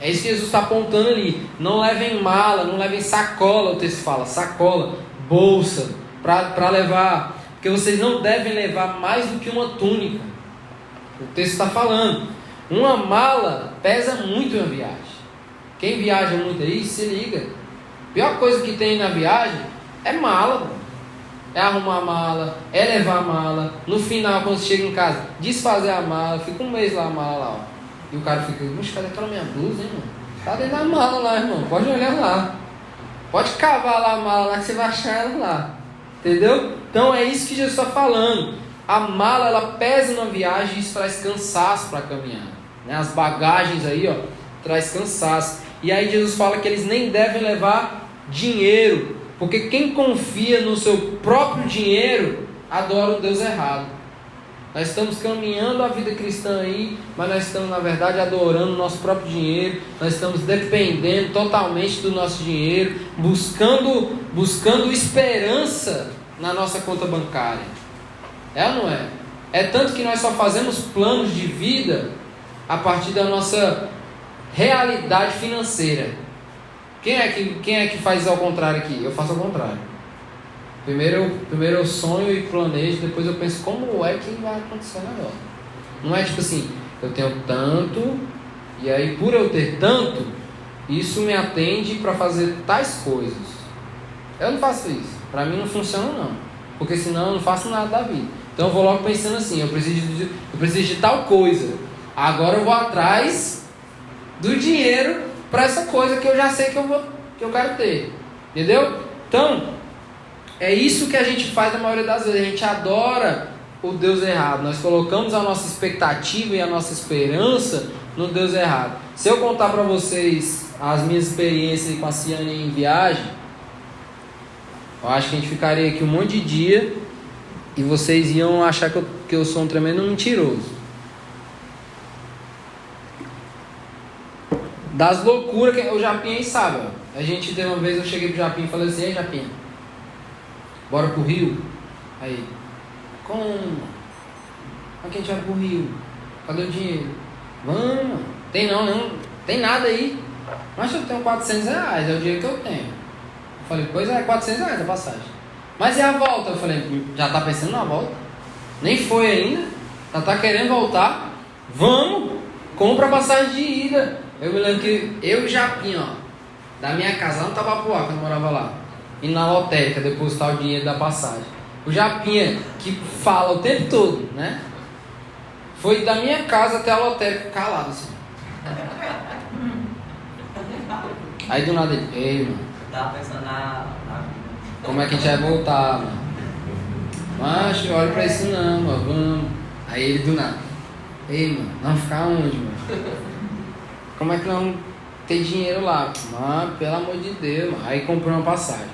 É isso que Jesus está apontando ali. Não levem mala, não levem sacola, o texto fala, sacola, bolsa, para levar, porque vocês não devem levar mais do que uma túnica. O texto está falando, uma mala pesa muito em uma viagem. Quem viaja muito aí, se liga. A pior coisa que tem na viagem é mala, mano. É arrumar a mala, é levar a mala. No final, quando você chega em casa, desfazer a mala, fica um mês lá a mala lá, ó. E o cara fica, mas cadê aquela minha blusa, hein, mano? Tá dentro da mala lá, irmão. Pode olhar lá. Pode cavar lá a mala lá que você vai achar ela lá. Entendeu? Então é isso que Jesus está falando. A mala, ela pesa na viagem e isso traz cansaço para caminhar. Né? As bagagens aí, ó, traz cansaço. E aí Jesus fala que eles nem devem levar dinheiro. Porque quem confia no seu próprio dinheiro, adora o Deus errado. Nós estamos caminhando a vida cristã aí, mas nós estamos, na verdade, adorando o nosso próprio dinheiro. Nós estamos dependendo totalmente do nosso dinheiro, buscando esperança na nossa conta bancária. É ou não é? É tanto que nós só fazemos planos de vida a partir da nossa realidade financeira. Quem é que faz ao contrário aqui? Eu faço ao contrário. Primeiro eu sonho e planejo, depois eu penso como é que vai acontecer o negócio. Não é tipo assim, eu tenho tanto, e aí por eu ter tanto, isso me atende para fazer tais coisas. Eu não faço isso. Para mim não funciona não. Porque senão eu não faço nada da vida. Então eu vou logo pensando assim, eu preciso de tal coisa. Agora eu vou atrás do dinheiro para essa coisa que eu já sei que eu quero ter. Entendeu? Então, é isso que a gente faz na maioria das vezes. A gente adora o Deus errado. Nós colocamos a nossa expectativa e a nossa esperança no Deus errado. Se eu contar para vocês as minhas experiências com a Ciane em viagem, eu acho que a gente ficaria aqui um monte de dia e vocês iam achar que eu sou um tremendo mentiroso. Das loucuras que o Japinha aí sabe. Ó. A gente teve uma vez, eu cheguei pro Japinha e falei assim: ei, Japinha, bora pro Rio? Aí, como? Aqui a gente vai pro Rio. Cadê o dinheiro? Vamos. Tem não tem nada aí. Mas eu tenho 400 reais, é o dinheiro que eu tenho. Eu falei, pois é, 400 reais a passagem. Mas e a volta? Eu falei, já tá pensando na volta? Nem foi ainda. Já tá querendo voltar? Vamos. Compra a passagem de ida. Eu me lembro que eu e o Japinha, ó, da minha casa lá no Tabapuá, quando eu morava lá, e na lotérica depositar o dinheiro da passagem. O Japinha, que fala o tempo todo, né? Foi da minha casa até a lotérica calado assim. Aí do nada ele, ei, mano, tava pensando na como é que a gente vai voltar, mano? Macho, olha pra isso não, mano, vamos. Aí ele do nada, ei, mano, vamos ficar onde, mano? Como é que não tem dinheiro lá? Mano, pelo amor de Deus, mano. Aí comprou uma passagem.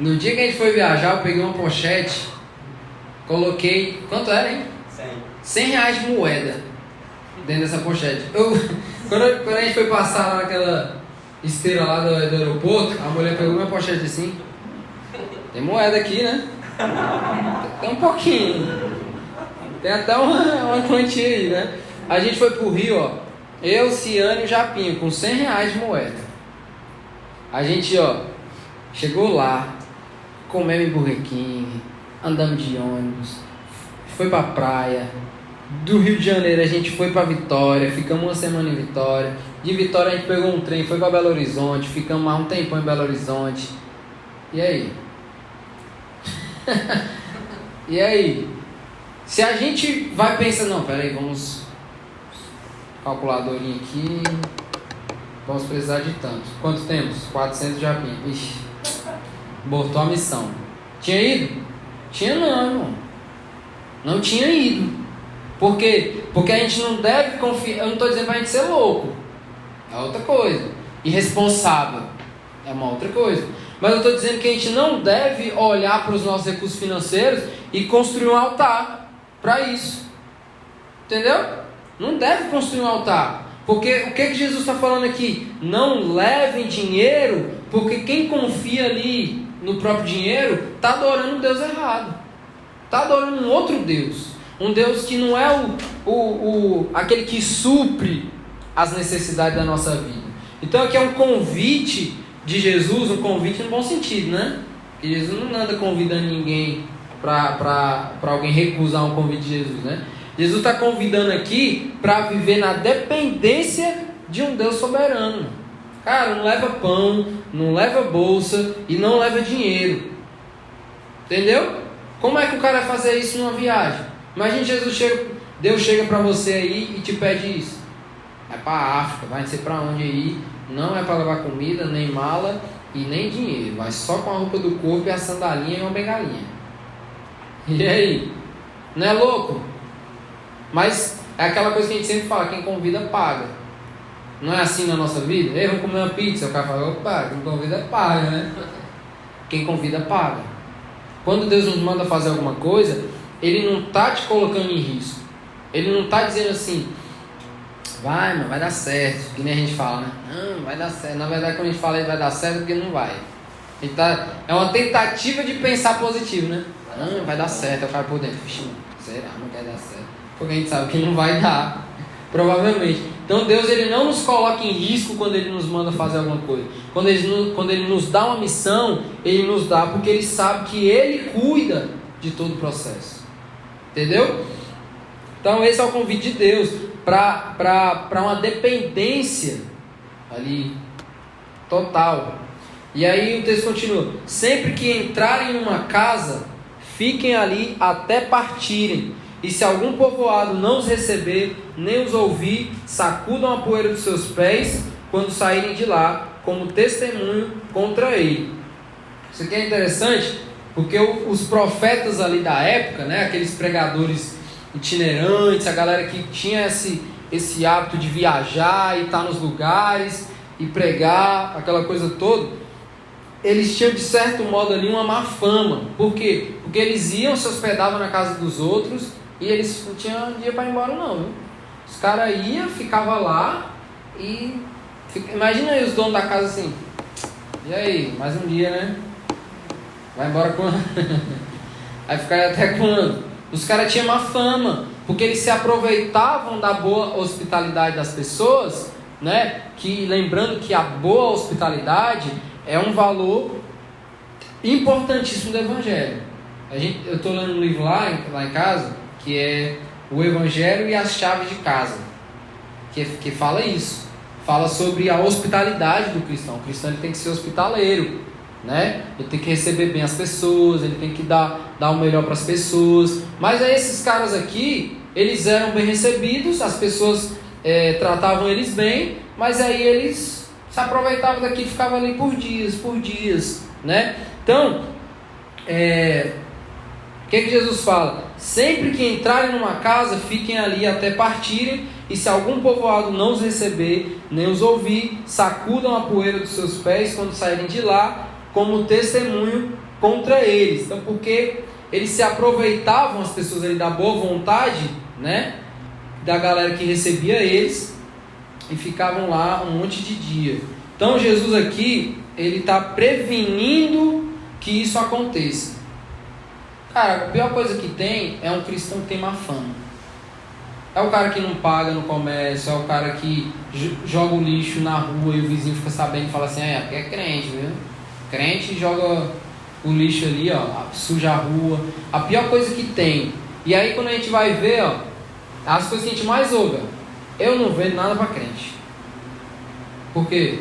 No dia que a gente foi viajar, eu peguei uma pochete, coloquei, quanto era, hein? 100 reais de moeda dentro dessa pochete. Quando a gente foi passar lá naquela esteira lá do aeroporto, a mulher pegou minha pochete assim, tem moeda aqui, né? Tem um pouquinho, tem até uma quantia aí, né? A gente foi pro Rio, ó, eu, Ciane e o Japinha, com 100 reais de moeda. A gente, ó, chegou lá, comemos em Burger King, andamos de ônibus, foi pra praia. Do Rio de Janeiro a gente foi pra Vitória, ficamos uma semana em Vitória. De Vitória a gente pegou um trem, foi pra Belo Horizonte, ficamos mais um tempão em Belo Horizonte. E aí? E aí? Se a gente vai pensar, não, peraí, vamos... calculadorinha aqui, vamos precisar de tanto. Quanto temos? 400 Japinha. Ixi, botou a missão. Tinha ido? Tinha não, irmão. Não tinha ido. Por quê? Porque a gente não deve confiar. Eu não estou dizendo para a gente ser louco, é outra coisa. Irresponsável é uma outra coisa. Mas eu estou dizendo que a gente não deve olhar para os nossos recursos financeiros e construir um altar para isso. Entendeu? Não deve construir um altar. Porque o que Jesus está falando aqui? Não levem dinheiro, porque quem confia ali no próprio dinheiro está adorando um Deus errado. Está adorando um outro Deus. Um Deus que não é aquele que supre as necessidades da nossa vida. Então aqui é um convite de Jesus, um convite no bom sentido, né? Que Jesus não anda convidando ninguém para alguém recusar um convite de Jesus, né? Jesus está convidando aqui para viver na dependência de um Deus soberano. Cara, não leva pão, não leva bolsa e não leva dinheiro. Entendeu? Como é que o cara vai fazer isso numa viagem? Imagina Deus chega para você aí e te pede isso. Vai para a África, vai não sei para onde aí. Não é para levar comida, nem mala e nem dinheiro. Vai só com a roupa do corpo e a sandalinha e uma bengalinha. E aí? Não é louco? Mas é aquela coisa que a gente sempre fala, quem convida paga. Não é assim na nossa vida? Ei, vamos comer uma pizza. O cara fala, opa, quem convida paga, né? Quem convida paga. Quando Deus nos manda fazer alguma coisa, Ele não está te colocando em risco. Ele não está dizendo assim, vai, mas vai dar certo. Que nem a gente fala, né? Não, vai dar certo. Na verdade, quando a gente fala que vai dar certo, é porque não vai. É uma tentativa de pensar positivo, né? Não, vai dar certo. É o cara por dentro. Será? Não quer dar certo. Porque a gente sabe que não vai dar. Provavelmente. Então Deus, Ele não nos coloca em risco quando Ele nos manda fazer alguma coisa. Quando Ele nos dá uma missão, Ele nos dá porque Ele sabe que Ele cuida de todo o processo. Entendeu? Então esse é o convite de Deus para uma dependência ali total. E aí o texto continua: sempre que entrarem numa casa, fiquem ali até partirem. E se algum povoado não os receber, nem os ouvir, sacudam a poeira dos seus pés quando saírem de lá, como testemunho contra ele. Isso aqui é interessante, porque os profetas ali da época, né, aqueles pregadores itinerantes, a galera que tinha esse hábito de viajar e estar nos lugares e pregar, aquela coisa toda, eles tinham de certo modo ali uma má fama. Por quê? Porque eles iam, se hospedavam na casa dos outros e eles não tinham dia para ir embora não, viu? Os caras iam, ficavam lá e... Imagina aí os donos da casa assim, e aí, mais um dia, né? Vai embora quando? Aí ficaria até quando? Os caras tinham má fama, porque eles se aproveitavam da boa hospitalidade das pessoas, né? Que, lembrando que a boa hospitalidade é um valor importantíssimo do Evangelho. Eu estou lendo um livro lá em casa, que é o Evangelho e as Chaves de Casa, que fala isso. Fala sobre a hospitalidade do cristão. O cristão ele tem que ser hospitaleiro, né? Ele tem que receber bem as pessoas, ele tem que dar o melhor para as pessoas. Mas aí esses caras aqui, eles eram bem recebidos, as pessoas tratavam eles bem, mas aí eles se aproveitavam daqui e ficavam ali por dias, né? Então, o que Jesus fala? Sempre que entrarem numa casa, fiquem ali até partirem, e se algum povoado não os receber, nem os ouvir, sacudam a poeira dos seus pés quando saírem de lá, como testemunho contra eles. Então, porque eles se aproveitavam, as pessoas ali, da boa vontade, né, da galera que recebia eles, e ficavam lá um monte de dia. Então Jesus aqui, ele está prevenindo que isso aconteça. Cara, a pior coisa que tem é um cristão que tem má fama. É o cara que não paga no comércio, é o cara que joga o lixo na rua e o vizinho fica sabendo e fala assim, porque é crente, viu? Crente joga o lixo ali, ó, suja a rua. A pior coisa que tem. E aí quando a gente vai ver, ó, as coisas que a gente mais ouve, eu não vendo nada para crente. Por quê?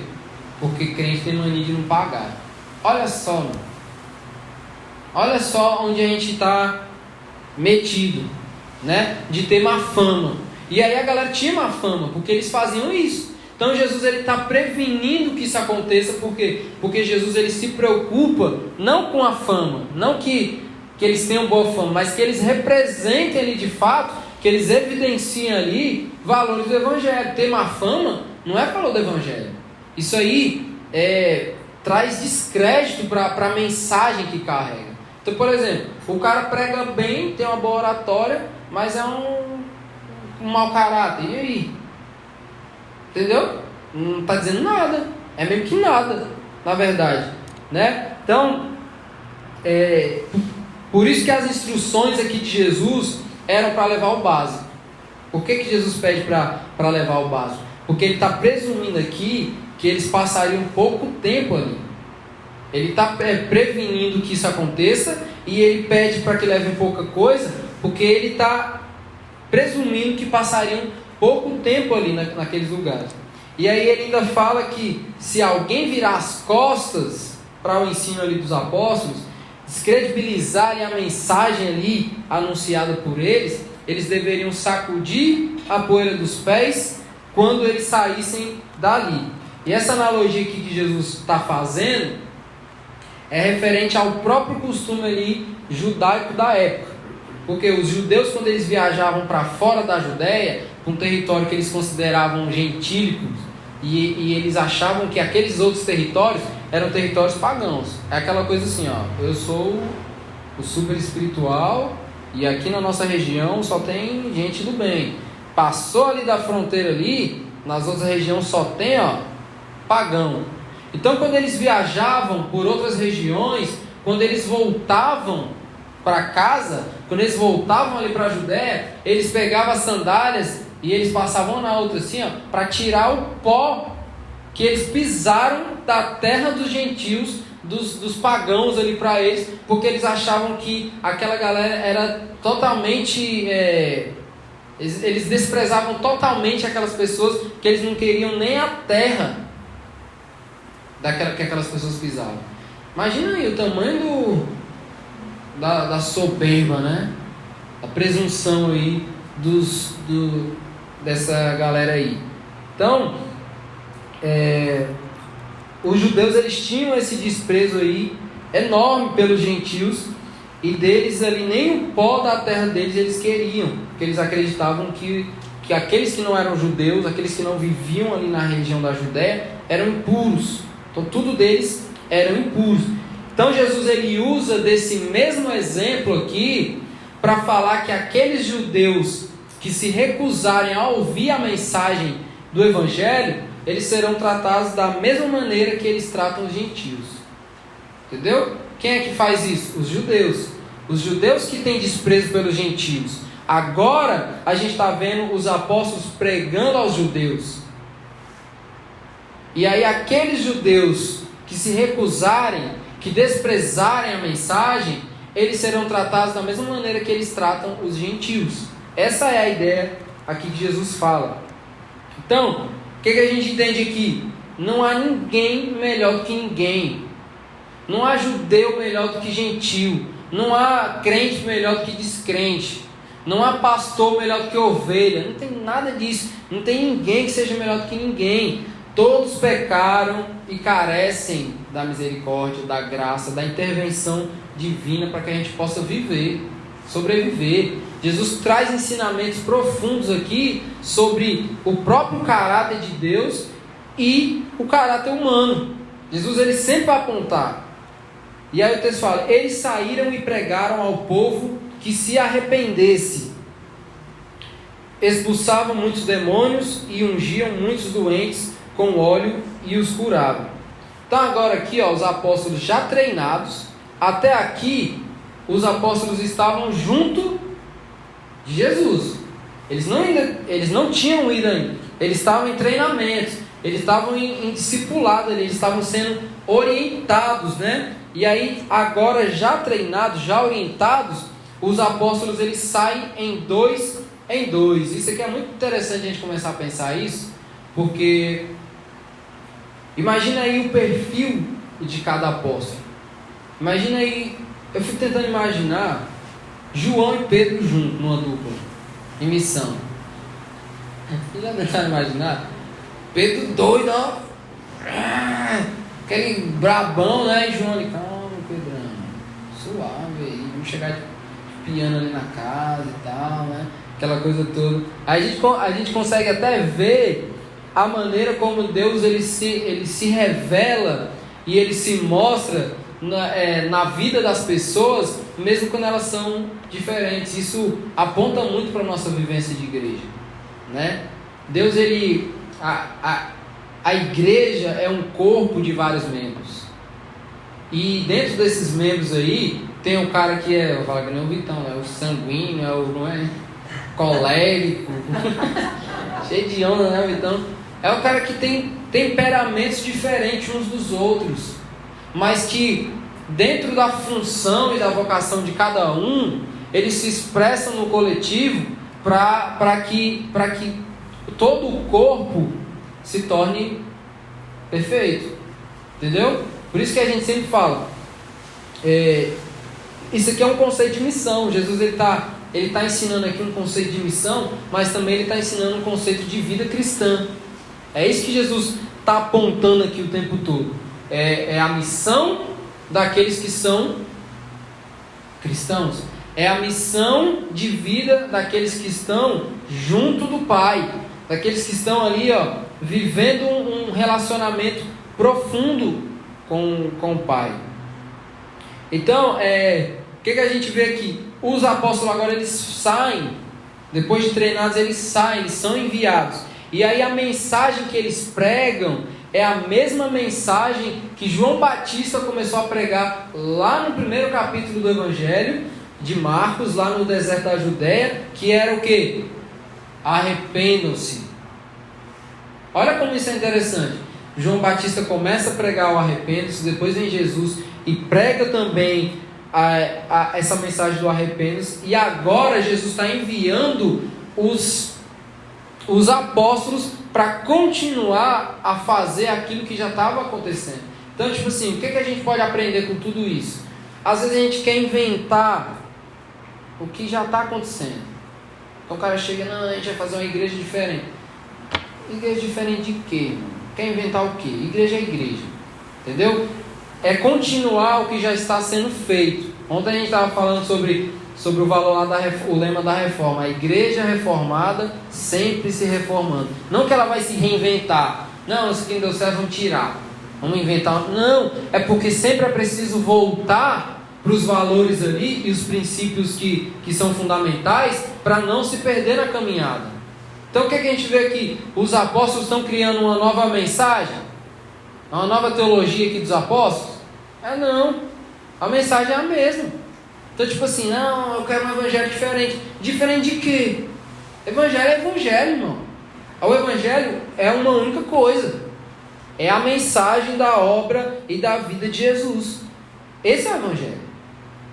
Porque crente tem mania de não pagar. Olha só, mano. Olha só onde a gente está metido, né? De ter má fama. E aí a galera tinha má fama, porque eles faziam isso. Então Jesus ele está prevenindo que isso aconteça, por quê? Porque Jesus ele se preocupa não com a fama, não que eles tenham boa fama, mas que eles representem ali de fato, que eles evidenciem ali valores do Evangelho. Ter má fama não é valor do Evangelho. Isso aí traz descrédito para a mensagem que carrega. Então, por exemplo, o cara prega bem, tem uma boa oratória, mas é um mau caráter. E aí? Entendeu? Não está dizendo nada. É mesmo que nada, na verdade, né? Então, por isso que as instruções aqui de Jesus eram para levar o básico. Por que Jesus pede para levar o básico? Porque ele está presumindo aqui que eles passariam pouco tempo ali. Ele está prevenindo que isso aconteça e ele pede para que levem pouca coisa, porque ele está presumindo que passariam pouco tempo ali naqueles lugares. E aí ele ainda fala que se alguém virar as costas para o ensino ali dos apóstolos, descredibilizarem a mensagem ali anunciada por eles, eles deveriam sacudir a poeira dos pés quando eles saíssem dali. E essa analogia aqui que Jesus está fazendo é referente ao próprio costume ali judaico da época. Porque os judeus, quando eles viajavam para fora da Judéia, um território que eles consideravam gentílicos, e eles achavam que aqueles outros territórios eram territórios pagãos. É aquela coisa assim, ó, eu sou o super espiritual e aqui na nossa região só tem gente do bem. Passou ali da fronteira ali, nas outras regiões só tem, ó, pagão. Então quando eles viajavam por outras regiões, quando eles voltavam para casa, quando eles voltavam ali para a Judéia, eles pegavam as sandálias e eles passavam na outra assim, ó, para tirar o pó que eles pisaram da terra dos gentios, dos pagãos ali para eles, porque eles achavam que aquela galera era totalmente, eles desprezavam totalmente aquelas pessoas, que eles não queriam nem a terra que aquelas pessoas pisavam. Imagina aí o tamanho da soberba, né? A presunção aí dessa galera aí. Então, os judeus eles tinham esse desprezo aí enorme pelos gentios, e deles ali nem o pó da terra deles eles queriam, porque eles acreditavam que aqueles que não eram judeus, aqueles que não viviam ali na região da Judéia, eram impuros. Então tudo deles eram impuros. Então Jesus ele usa desse mesmo exemplo aqui para falar que aqueles judeus que se recusarem a ouvir a mensagem do Evangelho, eles serão tratados da mesma maneira que eles tratam os gentios. Entendeu? Quem é que faz isso? Os judeus. Os judeus que têm desprezo pelos gentios. Agora a gente está vendo os apóstolos pregando aos judeus. E aí aqueles judeus que se recusarem, que desprezarem a mensagem, eles serão tratados da mesma maneira que eles tratam os gentios. Essa é a ideia aqui que Jesus fala. Então, o que a gente entende aqui? Não há ninguém melhor do que ninguém. Não há judeu melhor do que gentil. Não há crente melhor do que descrente. Não há pastor melhor do que ovelha. Não tem nada disso. Não tem ninguém que seja melhor do que ninguém. Todos pecaram e carecem da misericórdia, da graça, da intervenção divina para que a gente possa viver, sobreviver. Jesus traz ensinamentos profundos aqui sobre o próprio caráter de Deus e o caráter humano. Jesus ele sempre vai apontar. E aí o texto fala: eles saíram e pregaram ao povo que se arrependesse. Expulsavam muitos demônios e ungiam muitos doentes com óleo e os curavam. Então agora aqui, ó, os apóstolos já treinados. Até aqui os apóstolos estavam junto de Jesus. Eles não tinham ido ainda. Eles estavam em treinamento. Eles estavam em discipulado. Eles estavam sendo orientados, né? E aí agora já treinados, já orientados, os apóstolos eles saem em dois. Isso aqui é muito interessante a gente começar a pensar isso, porque imagina aí o perfil de cada apóstolo. Imagina aí, eu fico tentando imaginar João e Pedro juntos numa dupla, em missão. Vocês já tentaram imaginar? Pedro doido, ó, aquele brabão, né? E João ali, calma, Pedrão, suave aí, vamos chegar de piano ali na casa e tal, né? Aquela coisa toda. A gente consegue até ver a maneira como Deus ele se revela e ele se mostra na vida das pessoas, mesmo quando elas são diferentes. Isso aponta muito para a nossa vivência de igreja, né? Deus a igreja é um corpo de vários membros, e dentro desses membros aí tem um cara que é, eu falo que não é o Vitão, é o sanguíneo, não é colérico, cheio de onda, né, Vitão? É o cara que tem temperamentos diferentes uns dos outros, mas que dentro da função e da vocação de cada um, eles se expressam no coletivo para que todo o corpo se torne perfeito. Entendeu? Por isso que a gente sempre fala, isso aqui é um conceito de missão. Jesus ele tá ensinando aqui um conceito de missão, mas também ele está ensinando um conceito de vida cristã. É isso que Jesus está apontando aqui o tempo todo. É a missão daqueles que são cristãos. É a missão de vida daqueles que estão junto do Pai. Daqueles que estão ali, vivendo um relacionamento profundo com o Pai. Então, o que a gente vê aqui? Os apóstolos agora eles saem, depois de treinados eles saem, eles são enviados. E aí a mensagem que eles pregam é a mesma mensagem que João Batista começou a pregar lá no primeiro capítulo do Evangelho de Marcos, lá no deserto da Judéia, que era o quê? Arrependam-se. Olha como isso é interessante. João Batista começa a pregar o arrependam-se, depois vem Jesus e prega também essa mensagem do arrependam-se, e agora Jesus está enviando os apóstolos para continuar a fazer aquilo que já estava acontecendo. Então, tipo assim, o que a gente pode aprender com tudo isso? Às vezes a gente quer inventar o que já está acontecendo. Então o cara chega, não, a gente vai fazer uma igreja diferente. Igreja diferente de quê? Quer inventar o quê? Igreja é igreja. Entendeu? É continuar o que já está sendo feito. Ontem a gente estava falando sobre o valor lá o lema da reforma. A igreja reformada sempre se reformando. Não que ela vai se reinventar. Não, isso aqui não deu certo, vamos tirar. Vamos inventar. Não, é porque sempre é preciso voltar para os valores ali e os princípios que são fundamentais para não se perder na caminhada. Então o que a gente vê aqui? Os apóstolos estão criando uma nova mensagem? Uma nova teologia aqui dos apóstolos? Não. A mensagem é a mesma. Então tipo assim, não, eu quero um evangelho diferente. Diferente de quê? Evangelho é evangelho, irmão. O evangelho é uma única coisa. É a mensagem da obra e da vida de Jesus. Esse é o evangelho.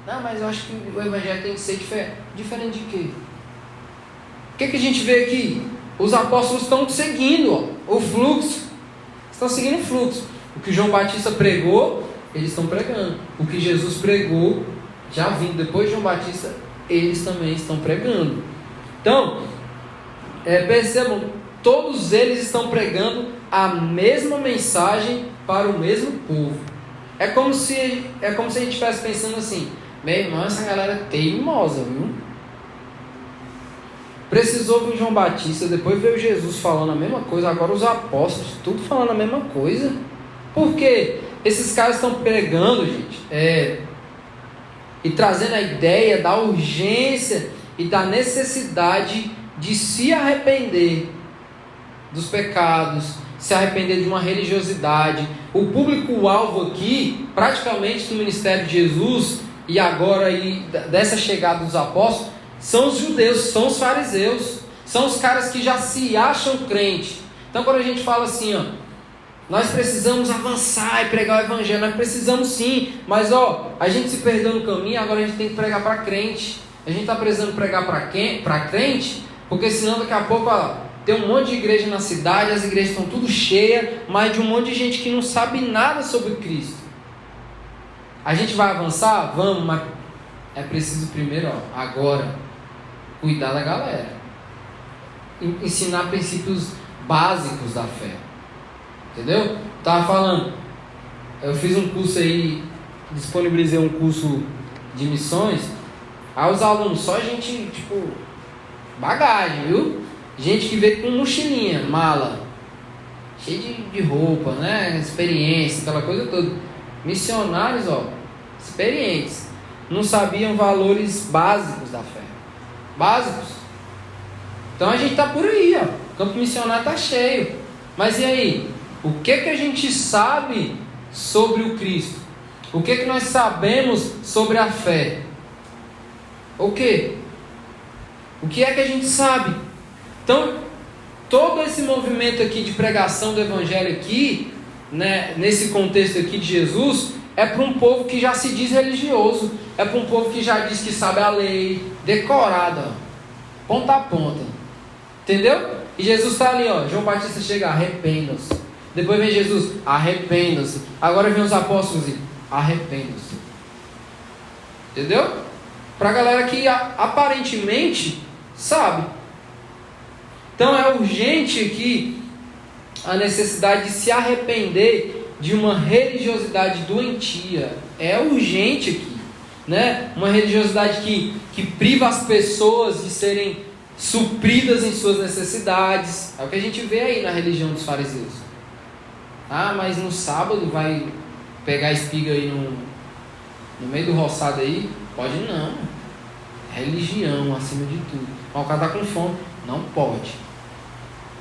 Não, mas eu acho que o evangelho tem que ser diferente. Diferente de quê? O que a gente vê aqui? Os apóstolos estão seguindo o fluxo. Estão seguindo o fluxo. O que João Batista pregou, eles estão pregando. O que Jesus pregou, já vindo depois de João Batista, eles também estão pregando. Então, percebam, todos eles estão pregando a mesma mensagem para o mesmo povo. É como se a gente estivesse pensando assim, meu irmão, essa galera é teimosa, viu? Precisou vir João Batista, depois veio Jesus falando a mesma coisa, agora os apóstolos, tudo falando a mesma coisa. Por quê? Esses caras estão pregando, gente, e trazendo a ideia da urgência e da necessidade de se arrepender dos pecados, se arrepender de uma religiosidade. O público-alvo aqui, praticamente do ministério de Jesus, e agora aí, dessa chegada dos apóstolos, são os judeus, são os fariseus, são os caras que já se acham crente. Então quando a gente fala assim, nós precisamos avançar e pregar o evangelho, nós precisamos sim, mas a gente se perdeu no caminho, agora a gente tem que pregar para crente. A gente está precisando pregar para crente, porque senão daqui a pouco tem um monte de igreja na cidade, as igrejas estão tudo cheias, mas de um monte de gente que não sabe nada sobre Cristo. A gente vai avançar? Vamos, mas é preciso primeiro, agora, cuidar da galera. Ensinar princípios básicos da fé. Entendeu? Estava falando, eu fiz um curso aí, disponibilizei um curso de missões. Aí os alunos, só gente, tipo, bagagem, viu? Gente que veio com mochilinha, mala, cheio de roupa, né? Experiência, aquela coisa toda. Missionários, experientes. Não sabiam valores básicos da fé. Básicos. Então a gente está por aí, O campo missionário está cheio. Mas e aí? O que a gente sabe sobre o Cristo? O que nós sabemos sobre a fé? O quê? O que é que a gente sabe? Então, todo esse movimento aqui de pregação do Evangelho aqui, né, nesse contexto aqui de Jesus, é para um povo que já se diz religioso, é para um povo que já diz que sabe a lei, decorada, ponta a ponta. Entendeu? E Jesus está ali, ó. João Batista chega, arrependam-se. Depois vem Jesus, arrependam-se. Agora vem os apóstolos e arrependam-se. Entendeu? Para a galera que aparentemente sabe. Então é urgente aqui a necessidade de se arrepender de uma religiosidade doentia. É urgente aqui, né? Uma religiosidade que priva as pessoas de serem supridas em suas necessidades. É o que a gente vê aí na religião dos fariseus. Ah, mas no sábado vai pegar espiga aí no meio do roçado aí? Pode não. Religião acima de tudo. Mas o cara está com fome. Não pode.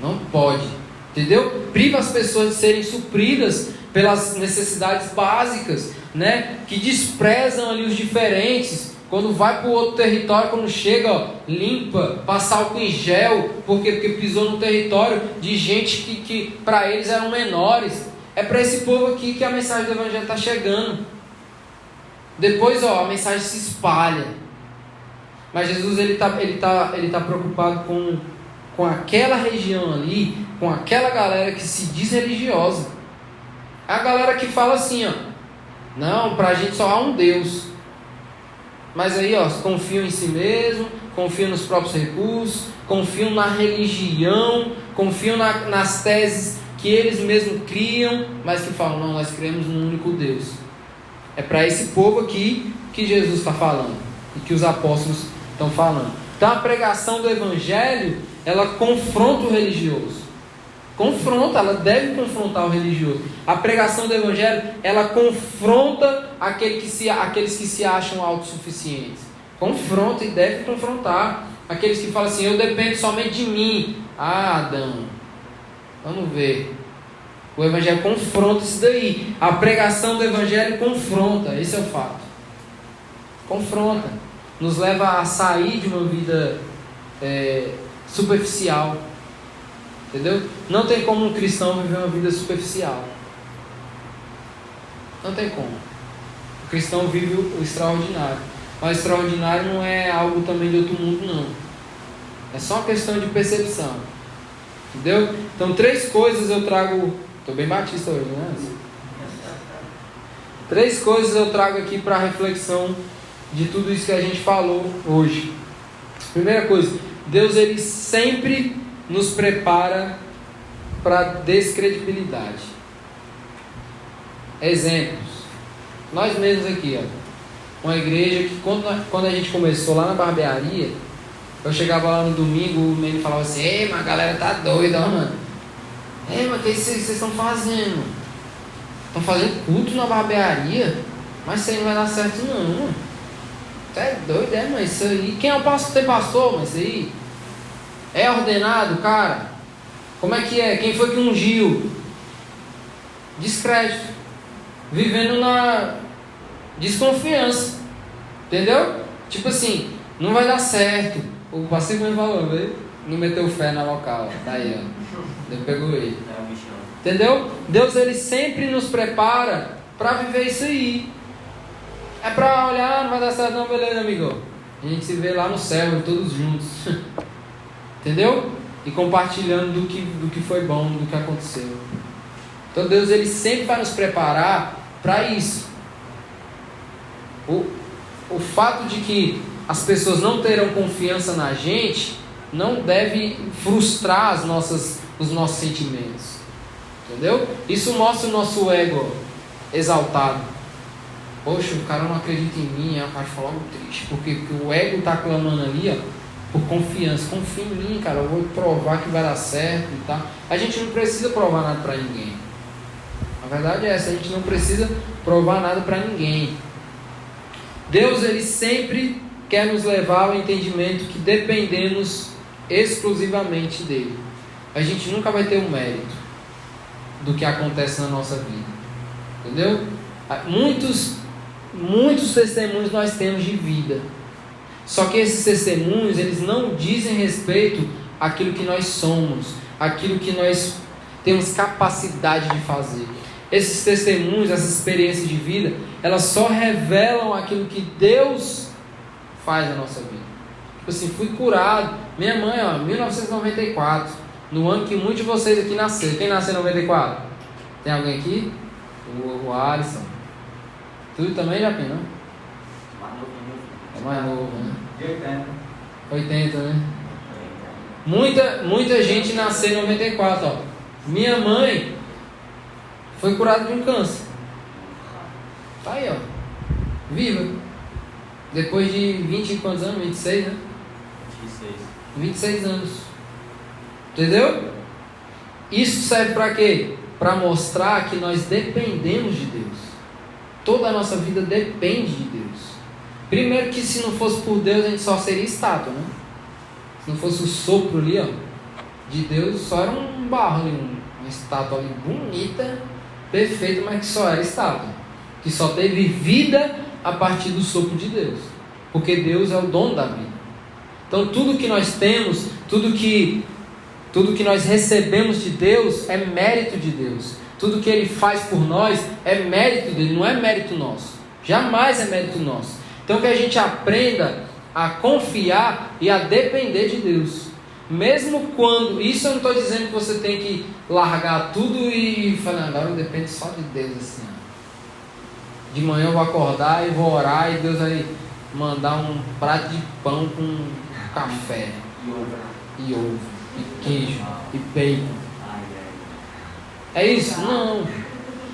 Não pode. Entendeu? Priva as pessoas de serem supridas pelas necessidades básicas, né? Que desprezam ali os diferentes. Quando vai para o outro território, quando chega, ó, limpa, passa álcool em gel, porque pisou no território de gente que para eles eram menores. É para esse povo aqui que a mensagem do Evangelho está chegando. Depois, ó, a mensagem se espalha. Mas Jesus ele tá preocupado com aquela região ali, com aquela galera que se diz religiosa. É a galera que fala assim, ó, não, pra gente só há um Deus. Mas aí, ó, confiam em si mesmo, confiam nos próprios recursos, confiam na religião, confiam nas teses que eles mesmos criam, mas que falam, não, nós cremos num único Deus. É para esse povo aqui que Jesus está falando e que os apóstolos estão falando. Então a pregação do Evangelho, ela confronta o religioso. Confronta, ela deve confrontar o religioso. A pregação do Evangelho, ela confronta aqueles que se acham autossuficientes. Confronta e deve confrontar aqueles que falam assim, eu dependo somente de mim. Ah, Adão, vamos ver. O Evangelho confronta isso daí. A pregação do Evangelho confronta, esse é o fato. Confronta. Nos leva a sair de uma vida superficial. Entendeu? Não tem como um cristão viver uma vida superficial. Não tem como. O cristão vive o extraordinário. Mas o extraordinário não é algo também de outro mundo, não. É só uma questão de percepção. Entendeu? Então 3 coisas eu trago. Estou bem batista hoje, né? 3 coisas eu trago aqui para reflexão de tudo isso que a gente falou hoje. Primeira coisa, Deus ele sempre nos prepara para descredibilidade. Exemplos. Nós mesmos aqui, ó, uma igreja que quando a gente começou lá na barbearia, eu chegava lá no domingo, o menino falava assim, ei, mas a galera tá doida, ó, mano. Ei, mas o que vocês estão fazendo? Estão fazendo culto na barbearia? Mas isso aí não vai dar certo não, mano. Você é doido, é, mas isso aí... Quem é o pastor? Tem pastor, mas isso aí... É ordenado, cara? Como é que é? Quem foi que ungiu? Descrédito. Vivendo na desconfiança. Entendeu? Tipo assim, não vai dar certo. O pastor me falou, viu? Não meteu fé na local. Tá aí, ó. Deus pegou ele. Entendeu? Deus ele sempre nos prepara para viver isso aí. É para olhar, não vai dar certo não, beleza, amigo. A gente se vê lá no céu, todos juntos. Entendeu? E compartilhando do que foi bom, do que aconteceu. Então Deus ele sempre vai nos preparar para isso. O fato de que as pessoas não terão confiança na gente não deve frustrar os nossos sentimentos. Entendeu? Isso mostra o nosso ego exaltado. Poxa, o cara não acredita em mim, aí o cara fica logo triste. Porque o ego está clamando ali, ó, por confiança. Confia em mim, cara, eu vou provar que vai dar certo e tal. A gente não precisa provar nada para ninguém. A verdade é essa, a gente não precisa provar nada para ninguém. Deus, ele sempre quer nos levar ao entendimento que dependemos exclusivamente dele. A gente nunca vai ter o mérito do que acontece na nossa vida. Entendeu? Muitos testemunhos nós temos de vida. Só que esses testemunhos, eles não dizem respeito àquilo que nós somos, àquilo que nós temos capacidade de fazer. Esses testemunhos, essas experiências de vida, elas só revelam aquilo que Deus faz na nossa vida. Tipo assim, fui curado. Minha mãe, ó, 1994, no ano que muitos de vocês aqui nasceram. Quem nasceu em 94? Tem alguém aqui? O Alisson. Tu também, Japim, não? É mais novo, né? De 80. 80, né? Muita gente nasceu em 94, ó. Minha mãe foi curada de um câncer. Tá aí, ó. Viva. Depois de 20 e quantos anos? 26, né? 26 anos. Entendeu? Isso serve para quê? Para mostrar que nós dependemos de Deus. Toda a nossa vida depende de Deus. Primeiro que se não fosse por Deus, a gente só seria estátua, né? Se não fosse o sopro ali, ó, de Deus, só era um barro ali, uma estátua ali bonita, perfeita, mas que só era estátua. Que só teve vida a partir do sopro de Deus. Porque Deus é o dono da vida. Então tudo que nós temos, tudo que nós recebemos de Deus é mérito de Deus. Tudo que Ele faz por nós é mérito dele, não é mérito nosso. Jamais é mérito nosso. Então que a gente aprenda a confiar e a depender de Deus. Mesmo quando, isso eu não estou dizendo que você tem que largar tudo e falar, agora eu dependo só de Deus assim. De manhã eu vou acordar e vou orar e Deus vai mandar um prato de pão com café e ovo, e queijo, e bacon. É isso? Não.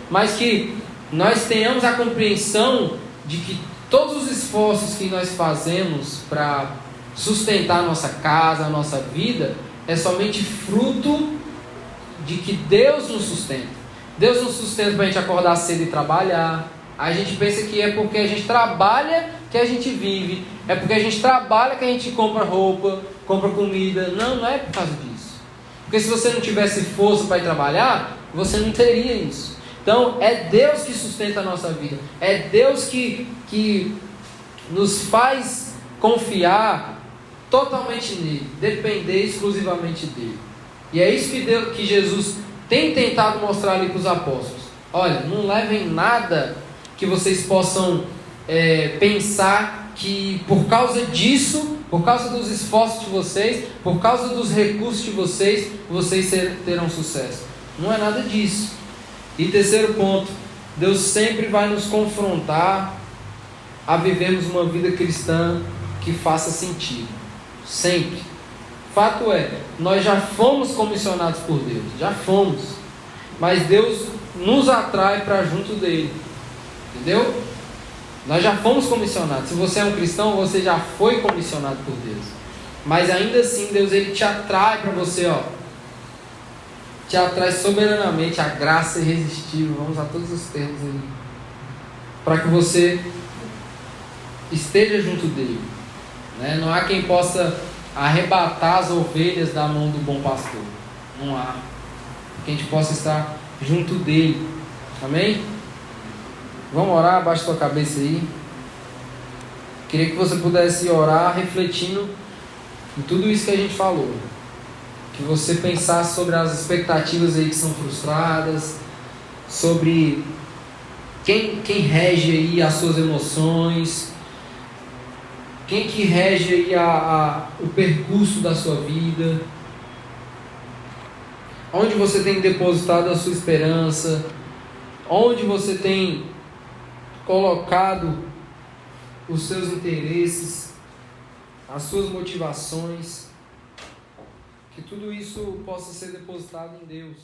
Mas que nós tenhamos a compreensão de que todos os esforços que nós fazemos para sustentar a nossa casa, a nossa vida, é somente fruto de que Deus nos sustenta. Deus nos sustenta para a gente acordar cedo e trabalhar. A gente pensa que é porque a gente trabalha que a gente vive. É porque a gente trabalha que a gente compra roupa, compra comida. Não, não é por causa disso. Porque se você não tivesse força para ir trabalhar, você não teria isso. Então é Deus que sustenta a nossa vida. É Deus que nos faz confiar totalmente nele, depender exclusivamente dele. E é isso que Jesus tem tentado mostrar ali para os apóstolos. Olha, não levem nada que vocês possam pensar que por causa disso, por causa dos esforços de vocês, por causa dos recursos de vocês terão sucesso. Não é nada disso. E terceiro ponto, Deus sempre vai nos confrontar a vivermos uma vida cristã que faça sentido. Sempre. Fato é, nós já fomos comissionados por Deus, já fomos. Mas Deus nos atrai para junto dele. Entendeu? Nós já fomos comissionados. Se você é um cristão, você já foi comissionado por Deus. Mas ainda assim, Deus ele te atrai para você, ó. Te atrai soberanamente, a graça irresistível, vamos usar todos os termos aí, para que você esteja junto dele, né? Não há quem possa arrebatar as ovelhas da mão do bom pastor, não há quem a gente possa estar junto dele, amém? Vamos orar, abaixa sua cabeça aí. Queria que você pudesse orar refletindo em tudo isso que a gente falou. Que você pensasse sobre as expectativas aí que são frustradas, sobre quem rege aí as suas emoções, quem que rege aí o percurso da sua vida, onde você tem depositado a sua esperança, onde você tem colocado os seus interesses, as suas motivações. Que tudo isso possa ser depositado em Deus.